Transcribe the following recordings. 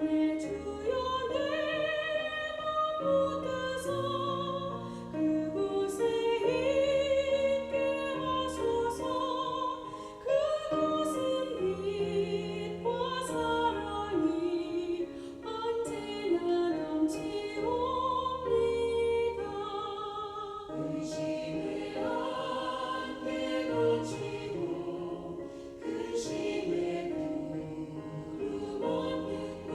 내 주여 내 맘 붙드사 그곳에 있게 하소서. 그곳은 빛과 사랑이 언제나 넘치옵니다. 의심을 함께 놓치고 근심에 구름 없는 곳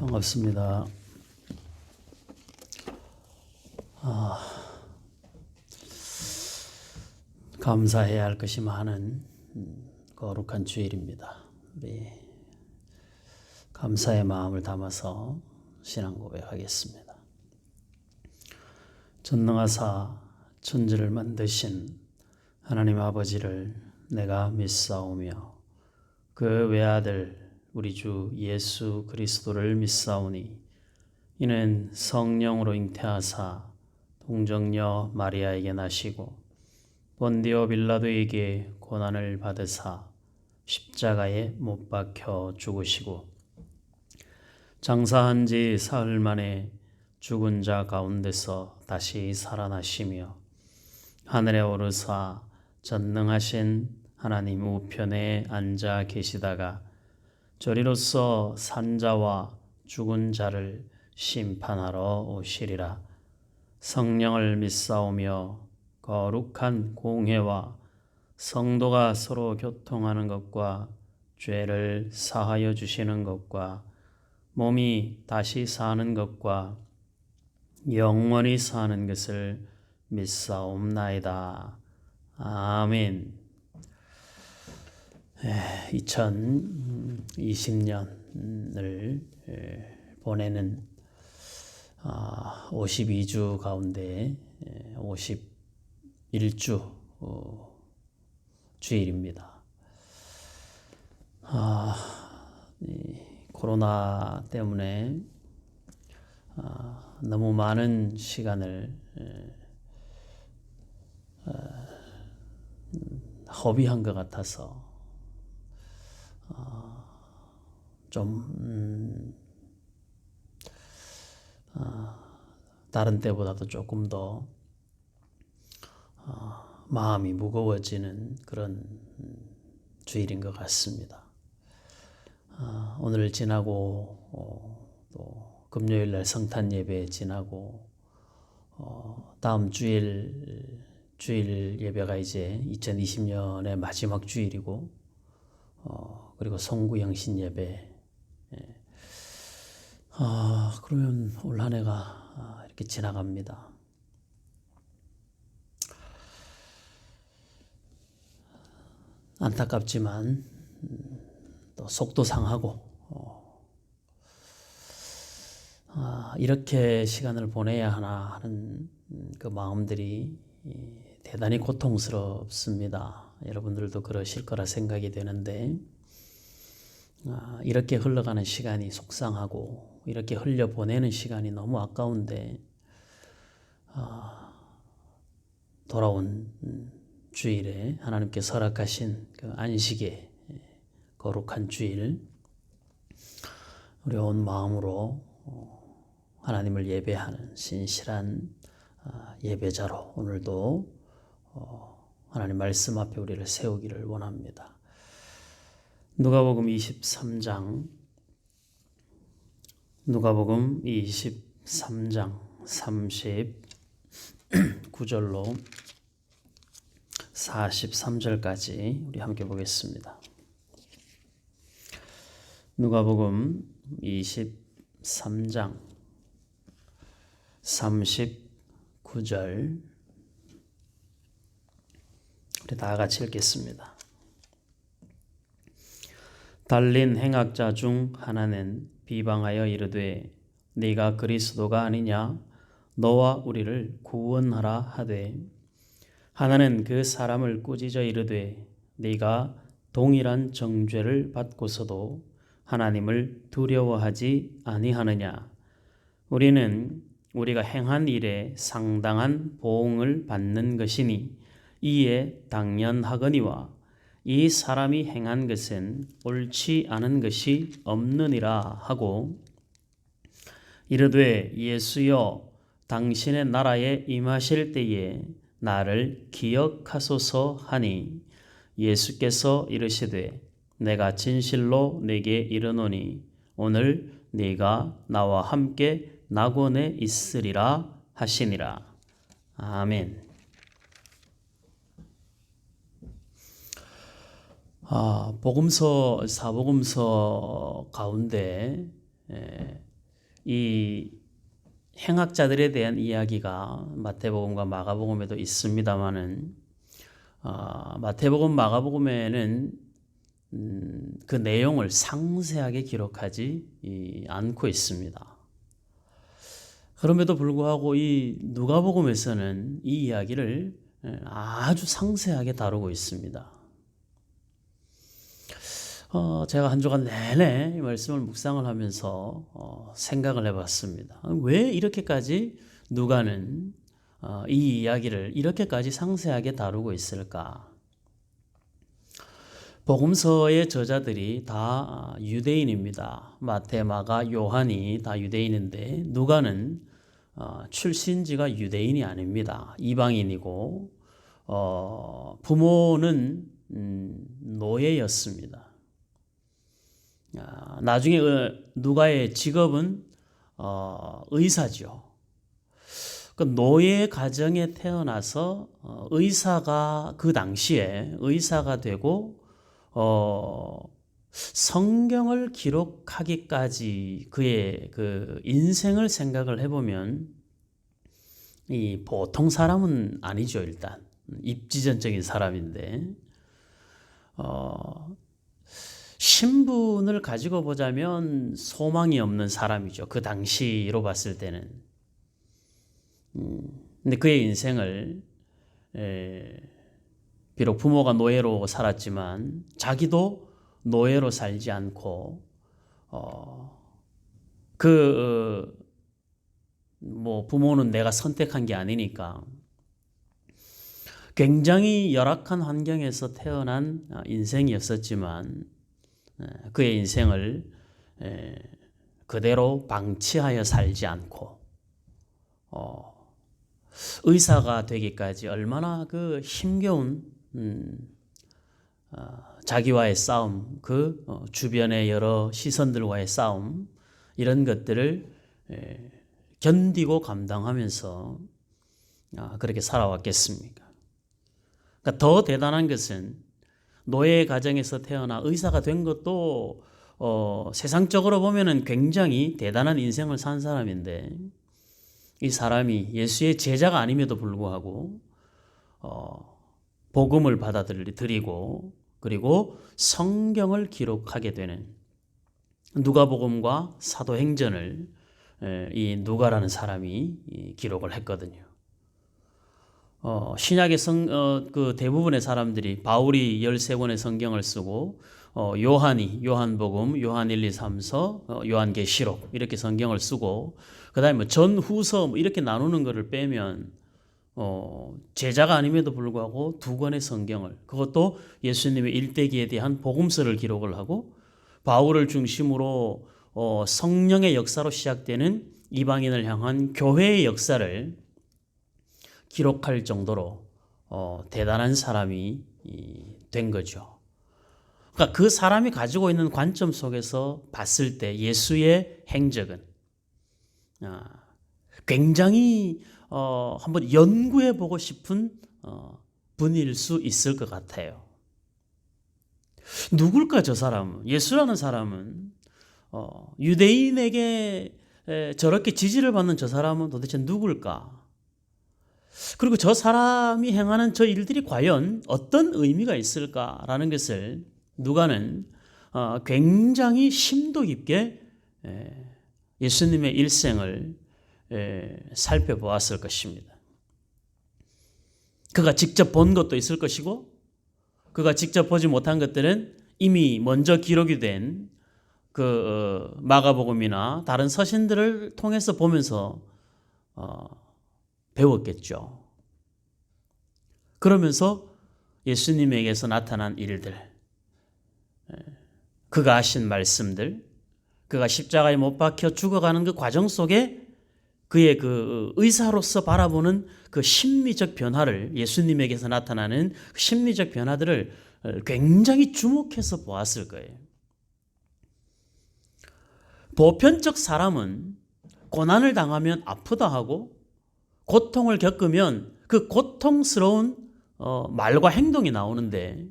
반갑습니다. 감사해야 할 것이 많은 거룩한 주일입니다. 우리 감사의 마음을 담아서 신앙 고백하겠습니다. 전능하사 천지를 만드신 하나님 아버지를 내가 믿사오며 그 외아들 우리 주 예수 그리스도를 믿사오니 이는 성령으로 잉태하사 동정녀 마리아에게 나시고 본디오 빌라도에게 고난을 받으사 십자가에 못 박혀 죽으시고 장사한 지 사흘 만에 죽은 자 가운데서 다시 살아나시며 하늘에 오르사 전능하신 하나님 우편에 앉아 계시다가 저리로서 산자와 죽은 자를 심판하러 오시리라. 성령을 믿사오며 거룩한 공회와 성도가 서로 교통하는 것과 죄를 사하여 주시는 것과 몸이 다시 사는 것과 영원히 사는 것을 믿사옵나이다. 아멘. 2020년을 보내는 52주 가운데 51주 주일입니다. 코로나 때문에 너무 많은 시간을 허비한 것 같아서 좀 다른 때보다도 조금 더 마음이 무거워지는 그런 주일인 것 같습니다. 오늘 지나고 또 금요일날 성탄 예배 지나고 다음 주일 예배가 이제 2020년의 마지막 주일이고 그리고 송구영신 예배. 그러면 올 한 해가 이렇게 지나갑니다. 안타깝지만 또 속도 상하고 이렇게 시간을 보내야 하나 하는 그 마음들이 대단히 고통스럽습니다. 여러분들도 그러실 거라 생각이 되는데 이렇게 흘러가는 시간이 속상하고 이렇게 흘려보내는 시간이 너무 아까운데 돌아온 주일에 하나님께서 허락하신 그 안식의 거룩한 주일 우리 온 마음으로 하나님을 예배하는 신실한 예배자로 오늘도 하나님 말씀 앞에 우리를 세우기를 원합니다. 누가복음 23장 39절로 43절까지 우리 함께 보겠습니다. 누가복음 23장 39절 우리 다 같이 읽겠습니다. 달린 행악자 중 하나는 비방하여 이르되 네가 그리스도가 아니냐 너와 우리를 구원하라 하되 하나는 그 사람을 꾸짖어 이르되 네가 동일한 정죄를 받고서도 하나님을 두려워하지 아니하느냐 우리는 우리가 행한 일에 상당한 보응을 받는 것이니 이에 당연하거니와 이 사람이 행한 것은 옳지 않은 것이 없느니라 하고 이르되 예수여 당신의 나라에 임하실 때에 나를 기억하소서 하니 예수께서 이르시되 내가 진실로 네게 이르노니 오늘 네가 나와 함께 낙원에 있으리라 하시니라. 아멘. 복음서 사복음서 가운데 이 행악자들에 대한 이야기가 마태복음과 마가복음에도 있습니다만은 마태복음, 마가복음에는 그 내용을 상세하게 기록하지 않고 있습니다. 그럼에도 불구하고 이 누가복음에서는 이 이야기를 아주 상세하게 다루고 있습니다. 제가 한 주간 내내 이 말씀을 묵상을 하면서 생각을 해봤습니다. 왜 이렇게까지 누가는 이 이야기를 이렇게까지 상세하게 다루고 있을까? 복음서의 저자들이 다 유대인입니다. 마태, 마가, 요한이 다 유대인인데 누가는 출신지가 유대인이 아닙니다. 이방인이고 부모는 노예였습니다. 나중에 누가의 직업은 의사죠. 그 노예 가정에 태어나서 의사가 그 당시에 의사가 되고 성경을 기록하기까지 그의 그 인생을 생각을 해보면 이 보통 사람은 아니죠. 일단 입지전적인 사람인데 신분을 가지고 보자면 소망이 없는 사람이죠. 그 당시로 봤을 때는. 근데 그의 인생을 비록 부모가 노예로 살았지만 자기도 노예로 살지 않고 부모는 내가 선택한 게 아니니까 굉장히 열악한 환경에서 태어난 인생이었었지만 그의 인생을 그대로 방치하여 살지 않고 의사가 되기까지 얼마나 그 힘겨운 자기와의 싸움, 그 주변의 여러 시선들과의 싸움 이런 것들을 견디고 감당하면서 그렇게 살아왔겠습니까? 그러니까 더 대단한 것은 노예 가정에서 태어나 의사가 된 것도 세상적으로 보면은 굉장히 대단한 인생을 산 사람인데 이 사람이 예수의 제자가 아님에도 불구하고 복음을 받아들이고 그리고 성경을 기록하게 되는 누가복음과 사도행전을 이 누가라는 사람이 기록을 했거든요. 신약의 그 대부분의 사람들이 바울이 13권의 성경을 쓰고 요한이 요한복음, 요한 1, 2, 3서, 요한계시록 이렇게 성경을 쓰고 그다음에 전후서 이렇게 나누는 것을 빼면 제자가 아님에도 불구하고 2권의 성경을 그것도 예수님의 일대기에 대한 복음서를 기록을 하고 바울을 중심으로 성령의 역사로 시작되는 이방인을 향한 교회의 역사를 기록할 정도로 대단한 사람이 된 거죠. 그러니까 그 사람이 가지고 있는 관점 속에서 봤을 때 예수의 행적은 굉장히 한번 연구해 보고 싶은 분일 수 있을 것 같아요. 누굴까 저 사람은? 예수라는 사람은 유대인에게 저렇게 지지를 받는 저 사람은 도대체 누굴까? 그리고 저 사람이 행하는 저 일들이 과연 어떤 의미가 있을까라는 것을 누가는 굉장히 심도 깊게 예수님의 일생을 살펴보았을 것입니다. 그가 직접 본 것도 있을 것이고 그가 직접 보지 못한 것들은 이미 먼저 기록이 된 그 마가복음이나 다른 서신들을 통해서 보면서 배웠겠죠. 그러면서 예수님에게서 나타난 일들, 그가 하신 말씀들, 그가 십자가에 못 박혀 죽어가는 그 과정 속에 그의 그 의사로서 바라보는 그 심리적 변화를 예수님에게서 나타나는 심리적 변화들을 굉장히 주목해서 보았을 거예요. 보편적 사람은 고난을 당하면 아프다 하고 고통을 겪으면 그 고통스러운 말과 행동이 나오는데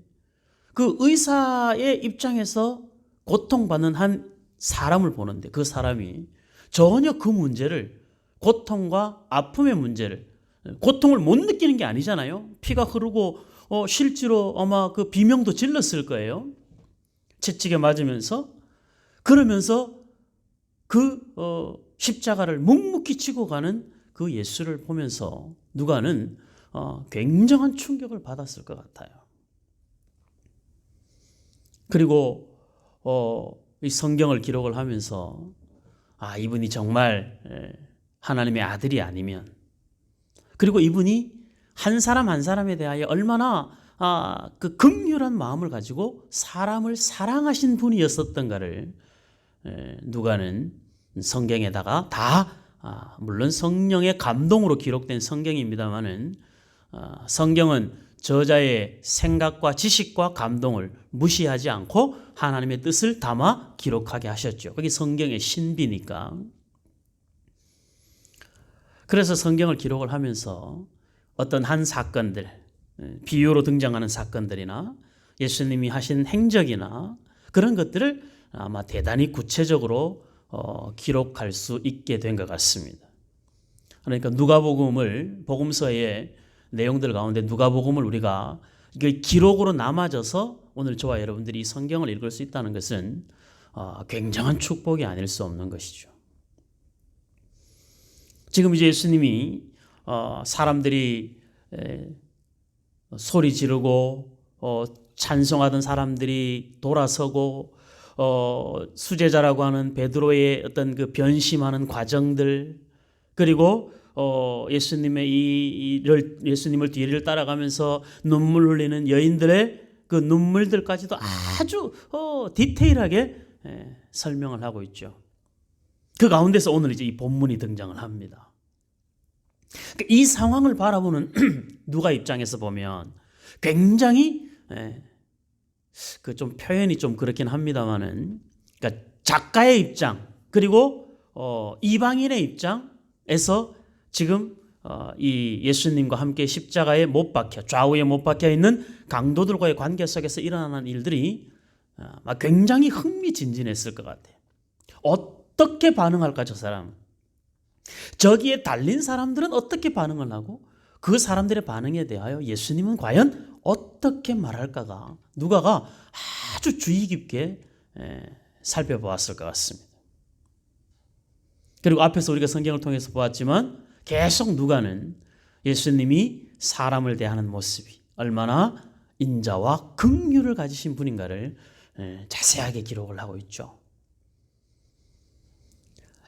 그 의사의 입장에서 고통받는 한 사람을 보는데 그 사람이 전혀 그 문제를, 고통과 아픔의 문제를, 고통을 못 느끼는 게 아니잖아요. 피가 흐르고 실제로 아마 그 비명도 질렀을 거예요. 채찍에 맞으면서. 그러면서 그 십자가를 묵묵히 지고 가는 그 예수를 보면서 누가는 굉장한 충격을 받았을 것 같아요. 그리고 이 성경을 기록을 하면서 이분이 정말 하나님의 아들이 아니면, 그리고 이분이 한 사람 한 사람에 대하여 얼마나 그 긍휼한 마음을 가지고 사람을 사랑하신 분이었었던가를 누가는 성경에다가 다 물론 성령의 감동으로 기록된 성경입니다마는 성경은 저자의 생각과 지식과 감동을 무시하지 않고 하나님의 뜻을 담아 기록하게 하셨죠. 그게 성경의 신비니까. 그래서 성경을 기록을 하면서 어떤 한 사건들, 비유로 등장하는 사건들이나 예수님이 하신 행적이나 그런 것들을 아마 대단히 구체적으로 기록할 수 있게 된 것 같습니다. 그러니까 누가복음을, 복음서의 내용들 가운데 누가복음을 우리가 이게 기록으로 남아져서 오늘 저와 여러분들이 이 성경을 읽을 수 있다는 것은 굉장한 축복이 아닐 수 없는 것이죠. 지금 이제 예수님이 사람들이 소리 지르고 찬송하던 사람들이 돌아서고 수제자라고 하는 베드로의 어떤 그 변심하는 과정들, 그리고 예수님을 뒤를 따라가면서 눈물 흘리는 여인들의 그 눈물들까지도 아주 디테일하게 설명을 하고 있죠. 그 가운데서 오늘 이제 이 본문이 등장을 합니다. 이 상황을 바라보는 누가 입장에서 보면 굉장히 그 좀 표현이 좀 그렇긴 합니다만은, 그러니까 작가의 입장 그리고 이방인의 입장에서 지금 이 예수님과 함께 십자가에 못 박혀, 좌우에 못 박혀 있는 강도들과의 관계 속에서 일어나는 일들이 굉장히 흥미진진했을 것 같아요. 어떻게 반응할까 저 사람? 저기에 달린 사람들은 어떻게 반응을 하고 그 사람들의 반응에 대하여 예수님은 과연 어떻게 말할까가 누가가 아주 주의 깊게 살펴보았을 것 같습니다. 그리고 앞에서 우리가 성경을 통해서 보았지만 계속 누가는 예수님이 사람을 대하는 모습이 얼마나 인자와 긍휼을 가지신 분인가를 자세하게 기록을 하고 있죠.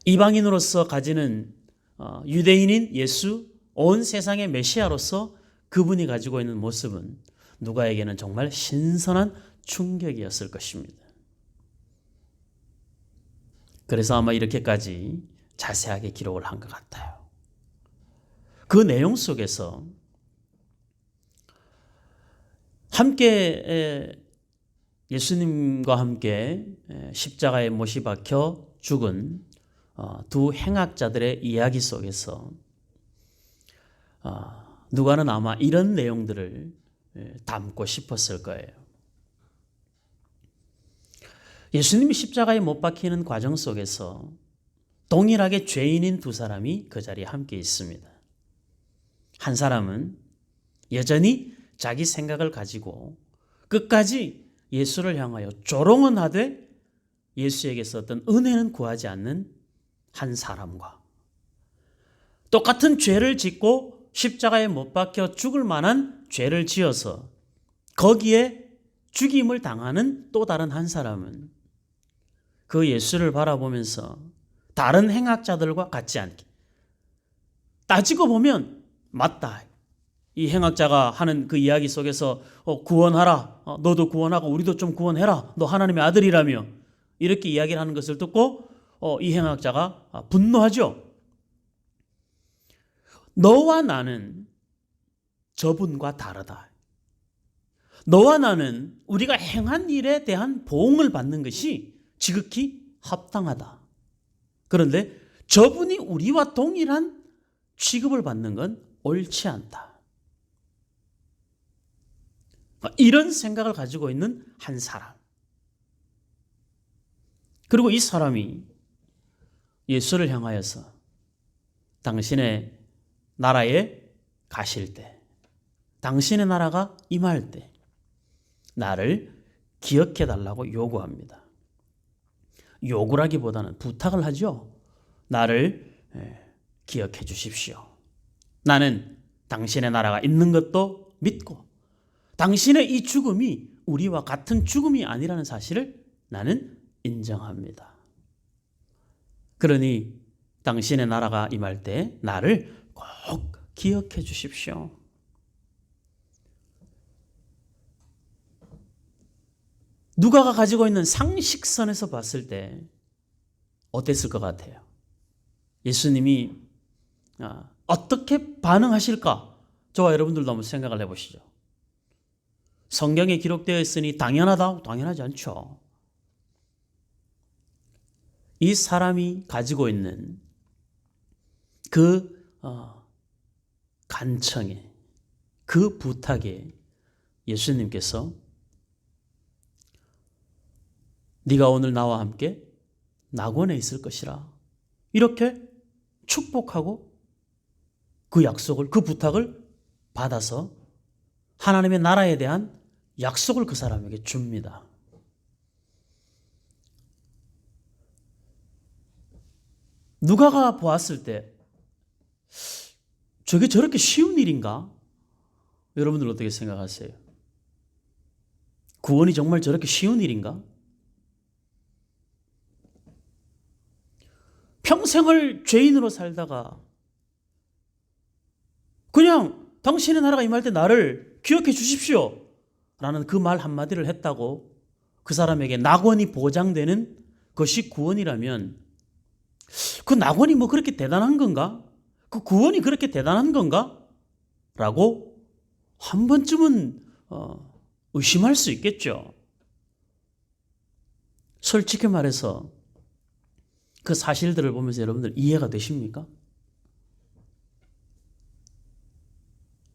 이방인으로서 가지는 유대인인 예수, 온 세상의 메시아로서 그분이 가지고 있는 모습은 누가에게는 정말 신선한 충격이었을 것입니다. 그래서 아마 이렇게까지 자세하게 기록을 한 것 같아요. 그 내용 속에서 함께 예수님과 함께 십자가에 못이 박혀 죽은 두 행악자들의 이야기 속에서 누가는 아마 이런 내용들을 담고 싶었을 거예요. 예수님이 십자가에 못 박히는 과정 속에서 동일하게 죄인인 두 사람이 그 자리에 함께 있습니다. 한 사람은 여전히 자기 생각을 가지고 끝까지 예수를 향하여 조롱은 하되 예수에게서 어떤 은혜는 구하지 않는 한 사람과, 똑같은 죄를 짓고 십자가에 못 박혀 죽을 만한 죄를 지어서 거기에 죽임을 당하는 또 다른 한 사람은 그 예수를 바라보면서 다른 행악자들과 같지 않게, 따지고 보면 맞다, 이 행악자가 하는 그 이야기 속에서 구원하라, 너도 구원하고 우리도 좀 구원해라, 너 하나님의 아들이라며 이렇게 이야기를 하는 것을 듣고 이 행악자가 분노하죠. 너와 나는 저분과 다르다. 너와 나는 우리가 행한 일에 대한 보응을 받는 것이 지극히 합당하다. 그런데 저분이 우리와 동일한 취급을 받는 건 옳지 않다. 이런 생각을 가지고 있는 한 사람. 그리고 이 사람이 예수를 향하여서 당신의 나라에 가실 때, 당신의 나라가 임할 때 나를 기억해 달라고 요구합니다. 요구라기보다는 부탁을 하죠. 나를 기억해 주십시오. 나는 당신의 나라가 있는 것도 믿고 당신의 이 죽음이 우리와 같은 죽음이 아니라는 사실을 나는 인정합니다. 그러니 당신의 나라가 임할 때 나를 꼭 기억해 주십시오. 누가가 가지고 있는 상식선에서 봤을 때 어땠을 것 같아요? 예수님이 어떻게 반응하실까? 저와 여러분들도 한번 생각을 해보시죠. 성경에 기록되어 있으니 당연하다? 당연하지 않죠. 이 사람이 가지고 있는 그 간청에, 그 부탁에 예수님께서 네가 오늘 나와 함께 낙원에 있을 것이라 이렇게 축복하고 그 약속을, 그 부탁을 받아서 하나님의 나라에 대한 약속을 그 사람에게 줍니다. 누가가 보았을 때 저게 저렇게 쉬운 일인가? 여러분들 어떻게 생각하세요? 구원이 정말 저렇게 쉬운 일인가? 평생을 죄인으로 살다가 그냥 당신의 나라가 임할 때 나를 기억해 주십시오 라는 그 말 한마디를 했다고 그 사람에게 낙원이 보장되는 것이 구원이라면 그 낙원이 뭐 그렇게 대단한 건가? 그 구원이 그렇게 대단한 건가? 라고 한 번쯤은 의심할 수 있겠죠. 솔직히 말해서 그 사실들을 보면서 여러분들 이해가 되십니까?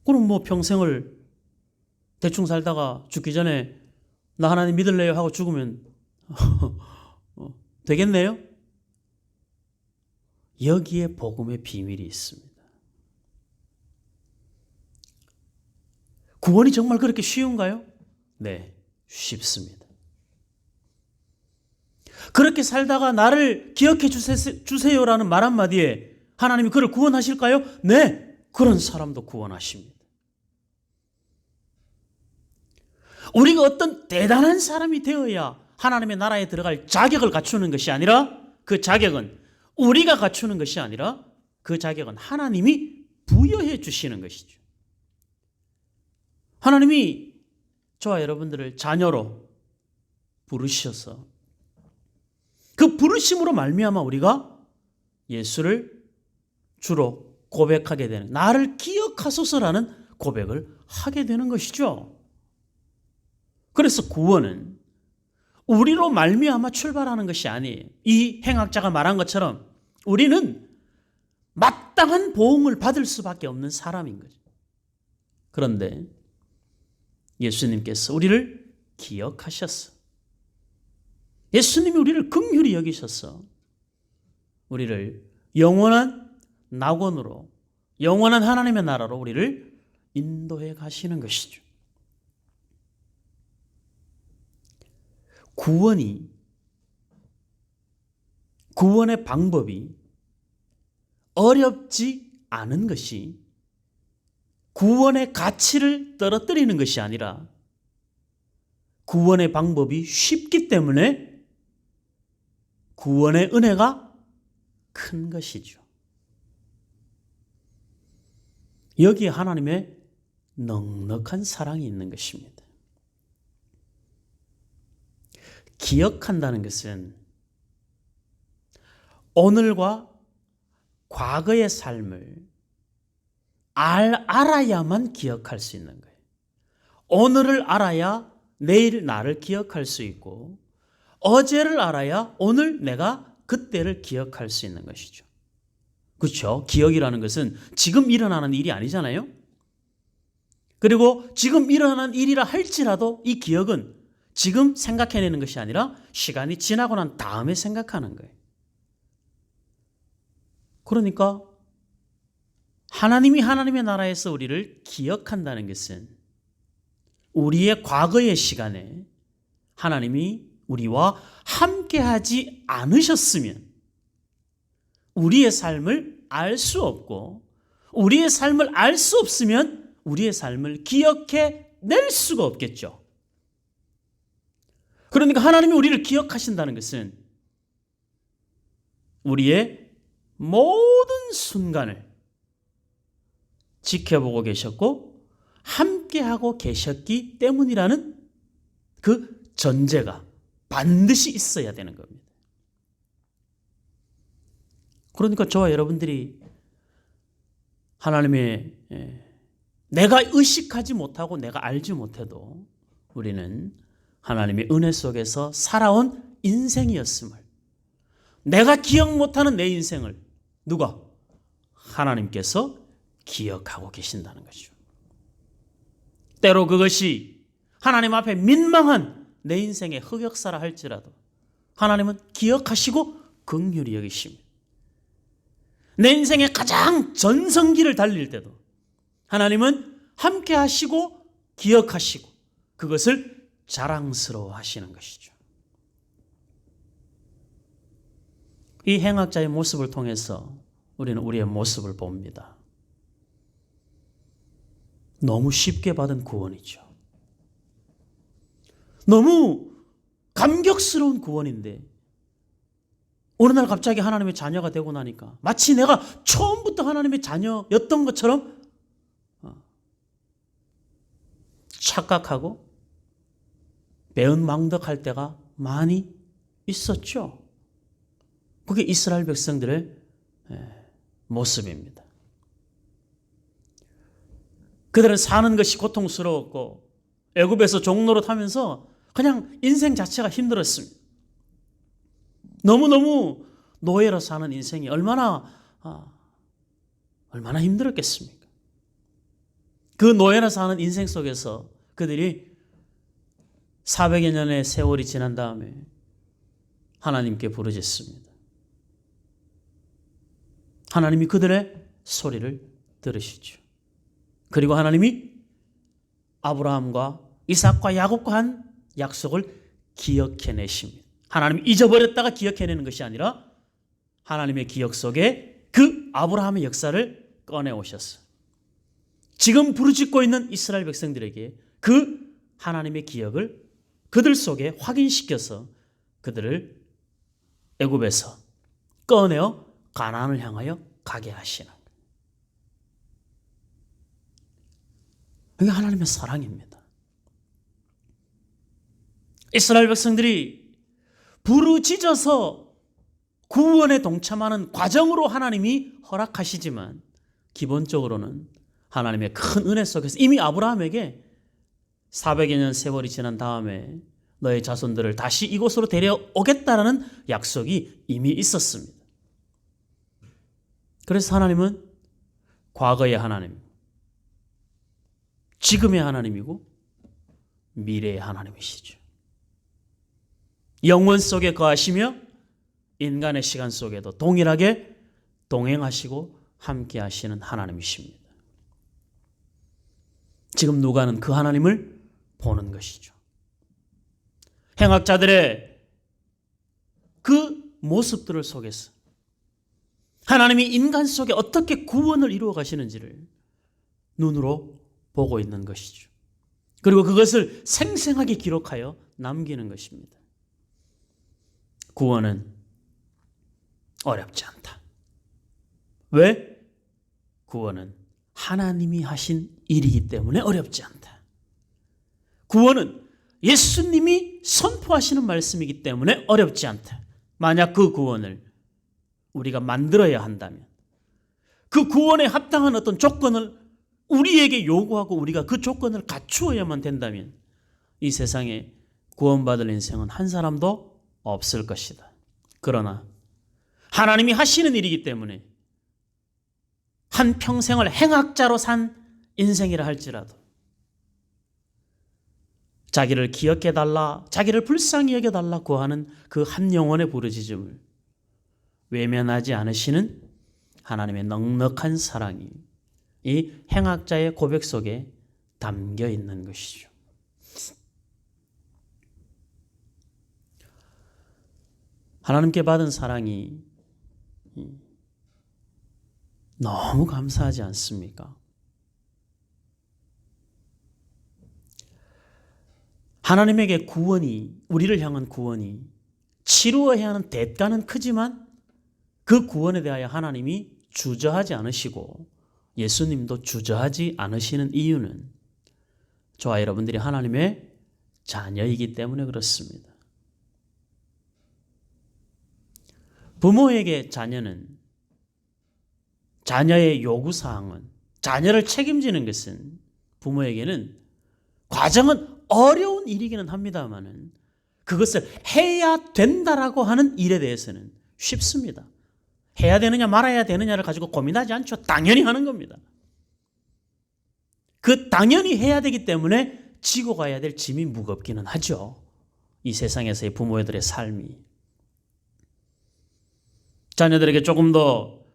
그럼 뭐 평생을 대충 살다가 죽기 전에 나 하나님 믿을래요 하고 죽으면 되겠네요? 여기에 복음의 비밀이 있습니다. 구원이 정말 그렇게 쉬운가요? 네, 쉽습니다. 그렇게 살다가 나를 기억해 주세요라는 말 한마디에 하나님이 그를 구원하실까요? 네, 그런 사람도 구원하십니다. 우리가 어떤 대단한 사람이 되어야 하나님의 나라에 들어갈 자격을 갖추는 것이 아니라 그 자격은 우리가 갖추는 것이 아니라 그 자격은 하나님이 부여해 주시는 것이죠. 하나님이 저와 여러분들을 자녀로 부르셔서 그 부르심으로 말미암아 우리가 예수를 주로 고백하게 되는, 나를 기억하소서라는 고백을 하게 되는 것이죠. 그래서 구원은 우리로 말미암아 출발하는 것이 아니에요. 이 행악자가 말한 것처럼 우리는 마땅한 보응을 받을 수밖에 없는 사람인 거죠. 그런데 예수님께서 우리를 기억하셨어. 예수님이 우리를 긍휼히 여기셔서 우리를 영원한 낙원으로, 영원한 하나님의 나라로 우리를 인도해 가시는 것이죠. 구원의 방법이 어렵지 않은 것이 구원의 가치를 떨어뜨리는 것이 아니라 구원의 방법이 쉽기 때문에 구원의 은혜가 큰 것이죠. 여기에 하나님의 넉넉한 사랑이 있는 것입니다. 기억한다는 것은 오늘과 과거의 삶을 알아야만 기억할 수 있는 거예요. 오늘을 알아야 내일 나를 기억할 수 있고 어제를 알아야 오늘 내가 그때를 기억할 수 있는 것이죠. 그렇죠? 기억이라는 것은 지금 일어나는 일이 아니잖아요. 그리고 지금 일어나는 일이라 할지라도 이 기억은 지금 생각해내는 것이 아니라 시간이 지나고 난 다음에 생각하는 거예요. 그러니까 하나님이 하나님의 나라에서 우리를 기억한다는 것은 우리의 과거의 시간에 하나님이 우리와 함께하지 않으셨으면 우리의 삶을 알 수 없고, 우리의 삶을 알 수 없으면 우리의 삶을 기억해 낼 수가 없겠죠. 그러니까 하나님이 우리를 기억하신다는 것은 우리의 모든 순간을 지켜보고 계셨고 함께하고 계셨기 때문이라는 그 전제가 반드시 있어야 되는 겁니다. 그러니까 저와 여러분들이 하나님의 내가 의식하지 못하고 내가 알지 못해도 우리는 하나님의 은혜 속에서 살아온 인생이었음을, 내가 기억 못하는 내 인생을 누가? 하나님께서 기억하고 계신다는 것이죠. 때로 그것이 하나님 앞에 민망한 내 인생의 흑역사라 할지라도 하나님은 기억하시고 긍휼히 여기십니다. 내 인생의 가장 전성기를 달릴 때도 하나님은 함께 하시고 기억하시고 그것을 자랑스러워 하시는 것이죠. 이 행악자의 모습을 통해서 우리는 우리의 모습을 봅니다. 너무 쉽게 받은 구원이죠. 너무 감격스러운 구원인데 어느 날 갑자기 하나님의 자녀가 되고 나니까 마치 내가 처음부터 하나님의 자녀였던 것처럼 착각하고 배은망덕할 때가 많이 있었죠. 그게 이스라엘 백성들의 모습입니다. 그들은 사는 것이 고통스러웠고 애굽에서 종노릇하면서 그냥 인생 자체가 힘들었습니다. 너무너무 노예로 사는 인생이 얼마나 힘들었겠습니까? 그 노예로 사는 인생 속에서 그들이 400여 년의 세월이 지난 다음에 하나님께 부르짖습니다. 하나님이 그들의 소리를 들으시죠. 그리고 하나님이 아브라함과 이삭과 야곱과 한 약속을 기억해내십니다. 하나님이 잊어버렸다가 기억해내는 것이 아니라 하나님의 기억 속에 그 아브라함의 역사를 꺼내오셨어요. 지금 부르짖고 있는 이스라엘 백성들에게 그 하나님의 기억을 그들 속에 확인시켜서 그들을 애굽에서 꺼내어 가나안을 향하여 가게 하시는, 이게 하나님의 사랑입니다. 이스라엘 백성들이 부르짖어서 구원에 동참하는 과정으로 하나님이 허락하시지만 기본적으로는 하나님의 큰 은혜 속에서 이미 아브라함에게 400여 년 세월이 지난 다음에 너의 자손들을 다시 이곳으로 데려오겠다라는 약속이 이미 있었습니다. 그래서 하나님은 과거의 하나님, 지금의 하나님이고 미래의 하나님이시죠. 영원 속에 거하시며 인간의 시간 속에도 동일하게 동행하시고 함께 하시는 하나님이십니다. 지금 누가는 그 하나님을 보는 것이죠. 행악자들의 그 모습들을 속에서 하나님이 인간 속에 어떻게 구원을 이루어 가시는지를 눈으로 보고 있는 것이죠. 그리고 그것을 생생하게 기록하여 남기는 것입니다. 구원은 어렵지 않다. 왜? 구원은 하나님이 하신 일이기 때문에 어렵지 않다. 구원은 예수님이 선포하시는 말씀이기 때문에 어렵지 않다. 만약 그 구원을 우리가 만들어야 한다면, 그 구원에 합당한 어떤 조건을 우리에게 요구하고 우리가 그 조건을 갖추어야만 된다면 이 세상에 구원받을 인생은 한 사람도 없을 것이다. 그러나 하나님이 하시는 일이기 때문에 한 평생을 행악자로 산 인생이라 할지라도 자기를 기억해달라, 자기를 불쌍히 여겨달라 구하는 그 한 영혼의 부르짖음을 외면하지 않으시는 하나님의 넉넉한 사랑이 이 행악자의 고백 속에 담겨 있는 것이죠. 하나님께 받은 사랑이 너무 감사하지 않습니까? 하나님에게 구원이, 우리를 향한 구원이 치루어야 하는 대가는 크지만 그 구원에 대하여 하나님이 주저하지 않으시고 예수님도 주저하지 않으시는 이유는 저와 여러분들이 하나님의 자녀이기 때문에 그렇습니다. 부모에게 자녀의 요구사항은, 자녀를 책임지는 것은 부모에게는 과정은 어려운 일이기는 합니다만은 그것을 해야 된다라고 하는 일에 대해서는 쉽습니다. 해야 되느냐 말아야 되느냐를 가지고 고민하지 않죠. 당연히 하는 겁니다. 그 당연히 해야 되기 때문에 지고 가야 될 짐이 무겁기는 하죠. 이 세상에서의 부모들의 삶이. 자녀들에게 조금 더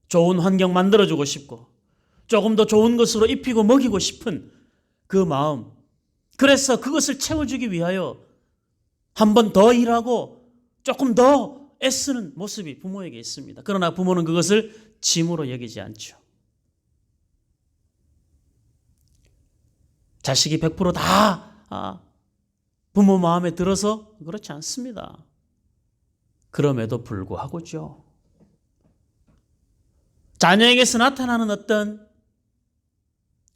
좋은 환경 만들어주고 싶고 조금 더 좋은 것으로 입히고 먹이고 싶은 그 마음, 그래서 그것을 채워주기 위하여 한 번 더 일하고 조금 더 애쓰는 모습이 부모에게 있습니다. 그러나 부모는 그것을 짐으로 여기지 않죠. 자식이 100% 다 부모 마음에 들어서 그렇지 않습니다. 그럼에도 불구하고죠. 자녀에게서 나타나는 어떤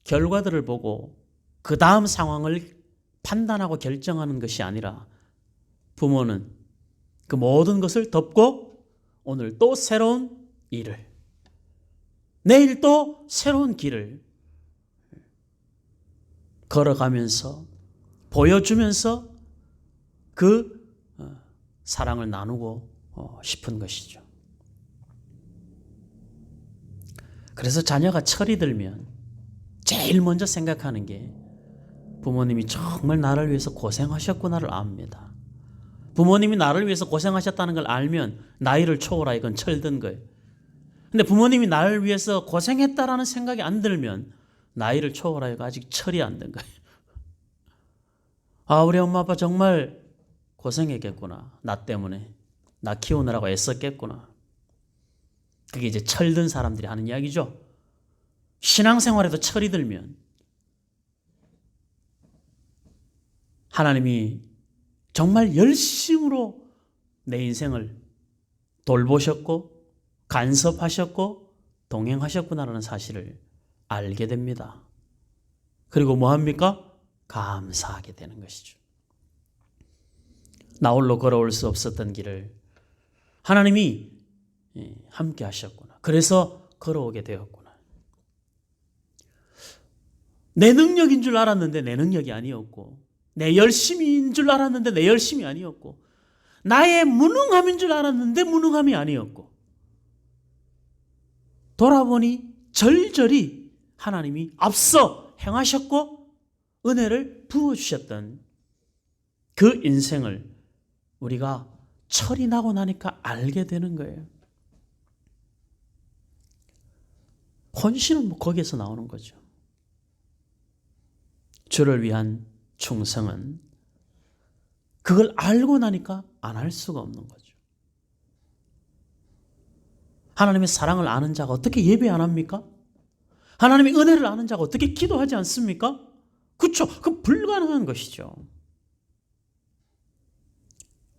결과들을 보고 그 다음 상황을 판단하고 결정하는 것이 아니라 부모는 그 모든 것을 덮고 오늘 또 새로운 일을, 내일 또 새로운 길을 걸어가면서 보여주면서 그 사랑을 나누고 싶은 것이죠. 그래서 자녀가 철이 들면 제일 먼저 생각하는 게 부모님이 정말 나를 위해서 고생하셨구나를 압니다. 부모님이 나를 위해서 고생하셨다는 걸 알면 나이를 초월하 이건 철든 거예요. 근데 부모님이 나를 위해서 고생했다라는 생각이 안 들면 나이를 초월하여가 아직 철이 안 든 거예요. 아, 우리 엄마 아빠 정말 고생했겠구나. 나 때문에. 나 키우느라고 애썼겠구나. 그게 이제 철든 사람들이 하는 이야기죠. 신앙생활에도 철이 들면 하나님이 정말 열심으로 내 인생을 돌보셨고 간섭하셨고 동행하셨구나라는 사실을 알게 됩니다. 그리고 뭐합니까? 감사하게 되는 것이죠. 나 홀로 걸어올 수 없었던 길을 하나님이 함께 하셨구나. 그래서 걸어오게 되었구나. 내 능력인 줄 알았는데 내 능력이 아니었고, 내 열심인 줄 알았는데 내 열심이 아니었고, 나의 무능함인 줄 알았는데 무능함이 아니었고, 돌아보니 절절히 하나님이 앞서 행하셨고 은혜를 부어주셨던 그 인생을 우리가 철이 나고 나니까 알게 되는 거예요. 헌신은 거기에서 나오는 거죠. 주를 위한 충성은 그걸 알고 나니까 안 할 수가 없는 거죠. 하나님의 사랑을 아는 자가 어떻게 예배 안 합니까? 하나님의 은혜를 아는 자가 어떻게 기도하지 않습니까? 그렇죠. 그 불가능한 것이죠.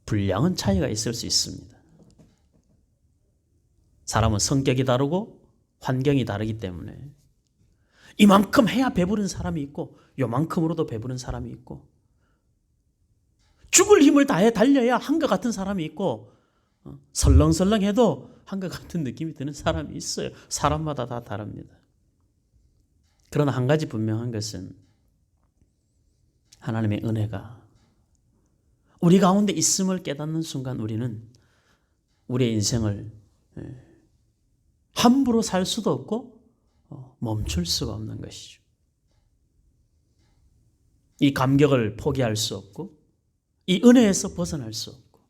분량은 차이가 있을 수 있습니다. 사람은 성격이 다르고 환경이 다르기 때문에 이만큼 해야 배부른 사람이 있고 요만큼으로도 배부른 사람이 있고 죽을 힘을 다해 달려야 한것 같은 사람이 있고 설렁설렁해도 한것 같은 느낌이 드는 사람이 있어요. 사람마다 다 다릅니다. 그러나 한 가지 분명한 것은 하나님의 은혜가 우리 가운데 있음을 깨닫는 순간 우리는 우리의 인생을 함부로 살 수도 없고 멈출 수가 없는 것이죠. 이 감격을 포기할 수 없고 이 은혜에서 벗어날 수 없고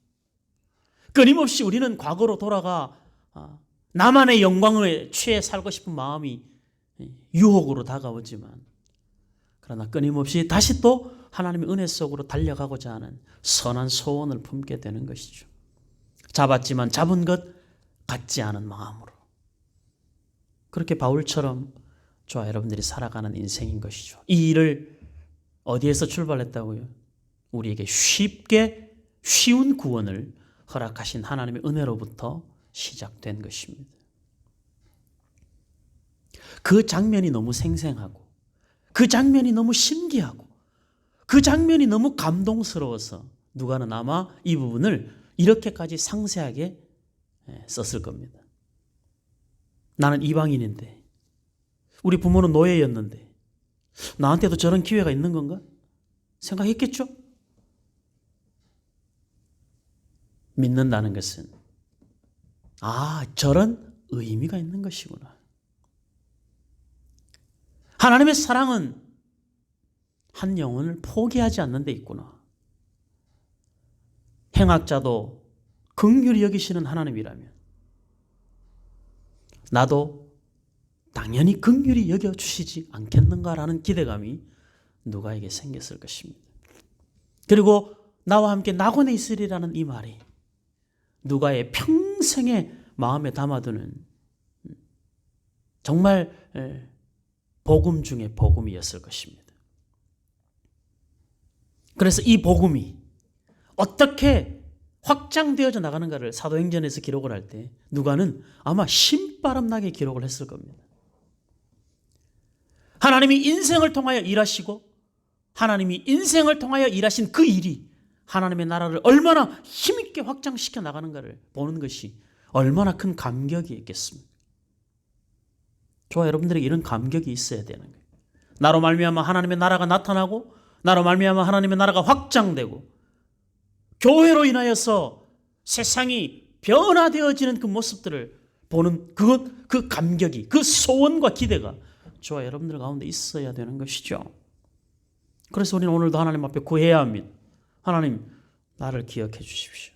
끊임없이 우리는 과거로 돌아가 나만의 영광에 취해 살고 싶은 마음이 유혹으로 다가오지만 그러나 끊임없이 다시 또 하나님의 은혜 속으로 달려가고자 하는 선한 소원을 품게 되는 것이죠. 잡았지만 잡은 것 같지 않은 마음으로. 그렇게 바울처럼 저와 여러분들이 살아가는 인생인 것이죠. 이 일을 어디에서 출발했다고요? 우리에게 쉽게 쉬운 구원을 허락하신 하나님의 은혜로부터 시작된 것입니다. 그 장면이 너무 생생하고 그 장면이 너무 신기하고 그 장면이 너무 감동스러워서 누가는 아마 이 부분을 이렇게까지 상세하게 썼을 겁니다. 나는 이방인인데 우리 부모는 노예였는데 나한테도 저런 기회가 있는 건가? 생각했겠죠? 믿는다는 것은 저런 의미가 있는 것이구나. 하나님의 사랑은 한 영혼을 포기하지 않는 데 있구나. 행악자도 긍휼히 여기시는 하나님이라면 나도 당연히 긍휼히 여겨주시지 않겠는가라는 기대감이 누가에게 생겼을 것입니다. 그리고 나와 함께 낙원에 있으리라는 이 말이 누가의 평생의 마음에 담아두는 정말 복음 중에 복음이었을 것입니다. 그래서 이 복음이 어떻게 확장되어져 나가는가를 사도행전에서 기록을 할 때 누가는 아마 신바람나게 기록을 했을 겁니다. 하나님이 인생을 통하여 일하시고 하나님이 인생을 통하여 일하신 그 일이 하나님의 나라를 얼마나 힘있게 확장시켜 나가는가를 보는 것이 얼마나 큰 감격이었겠습니까? 저와 여러분들에게 이런 감격이 있어야 되는 거예요. 나로 말미암아 하나님의 나라가 나타나고 나로 말미암아 하나님의 나라가 확장되고 교회로 인하여서 세상이 변화되어지는 그 모습들을 보는 그 감격이, 그 소원과 기대가 저와 여러분들 가운데 있어야 되는 것이죠. 그래서 우리는 오늘도 하나님 앞에 구해야 합니다. 하나님, 나를 기억해 주십시오.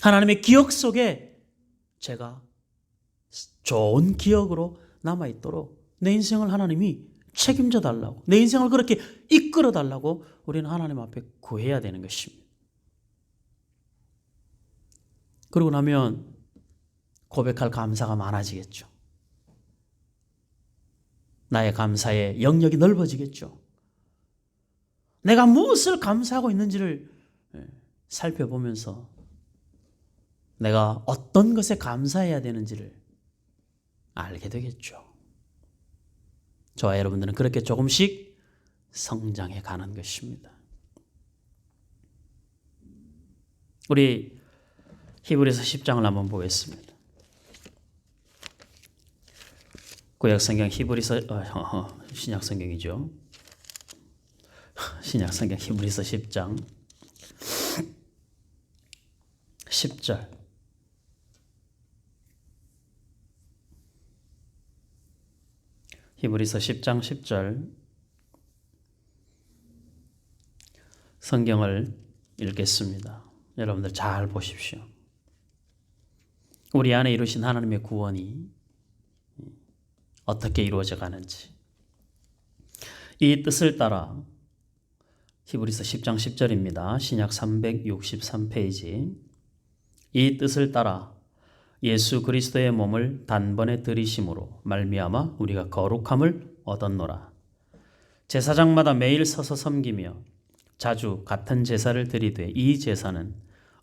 하나님의 기억 속에 제가 좋은 기억으로 남아있도록 내 인생을 하나님이 책임져 달라고, 내 인생을 그렇게 이끌어 달라고 우리는 하나님 앞에 구해야 되는 것입니다. 그러고 나면 고백할 감사가 많아지겠죠. 나의 감사의 영역이 넓어지겠죠. 내가 무엇을 감사하고 있는지를 살펴보면서 내가 어떤 것에 감사해야 되는지를 알게 되겠죠. 저와 여러분들은 그렇게 조금씩 성장해 가는 것입니다. 우리 히브리서 10장을 한번 보겠습니다. 구약성경 히브리서 신약성경이죠. 신약성경 히브리서 10장 10절 히브리서 10장 10절 성경을 읽겠습니다. 여러분들 잘 보십시오. 우리 안에 이루신 하나님의 구원이 어떻게 이루어져 가는지 이 뜻을 따라 히브리서 10장 10절입니다. 신약 363페이지 이 뜻을 따라 예수 그리스도의 몸을 단번에 들이심으로 말미암아 우리가 거룩함을 얻었노라. 제사장마다 매일 서서 섬기며 자주 같은 제사를 드리되 이 제사는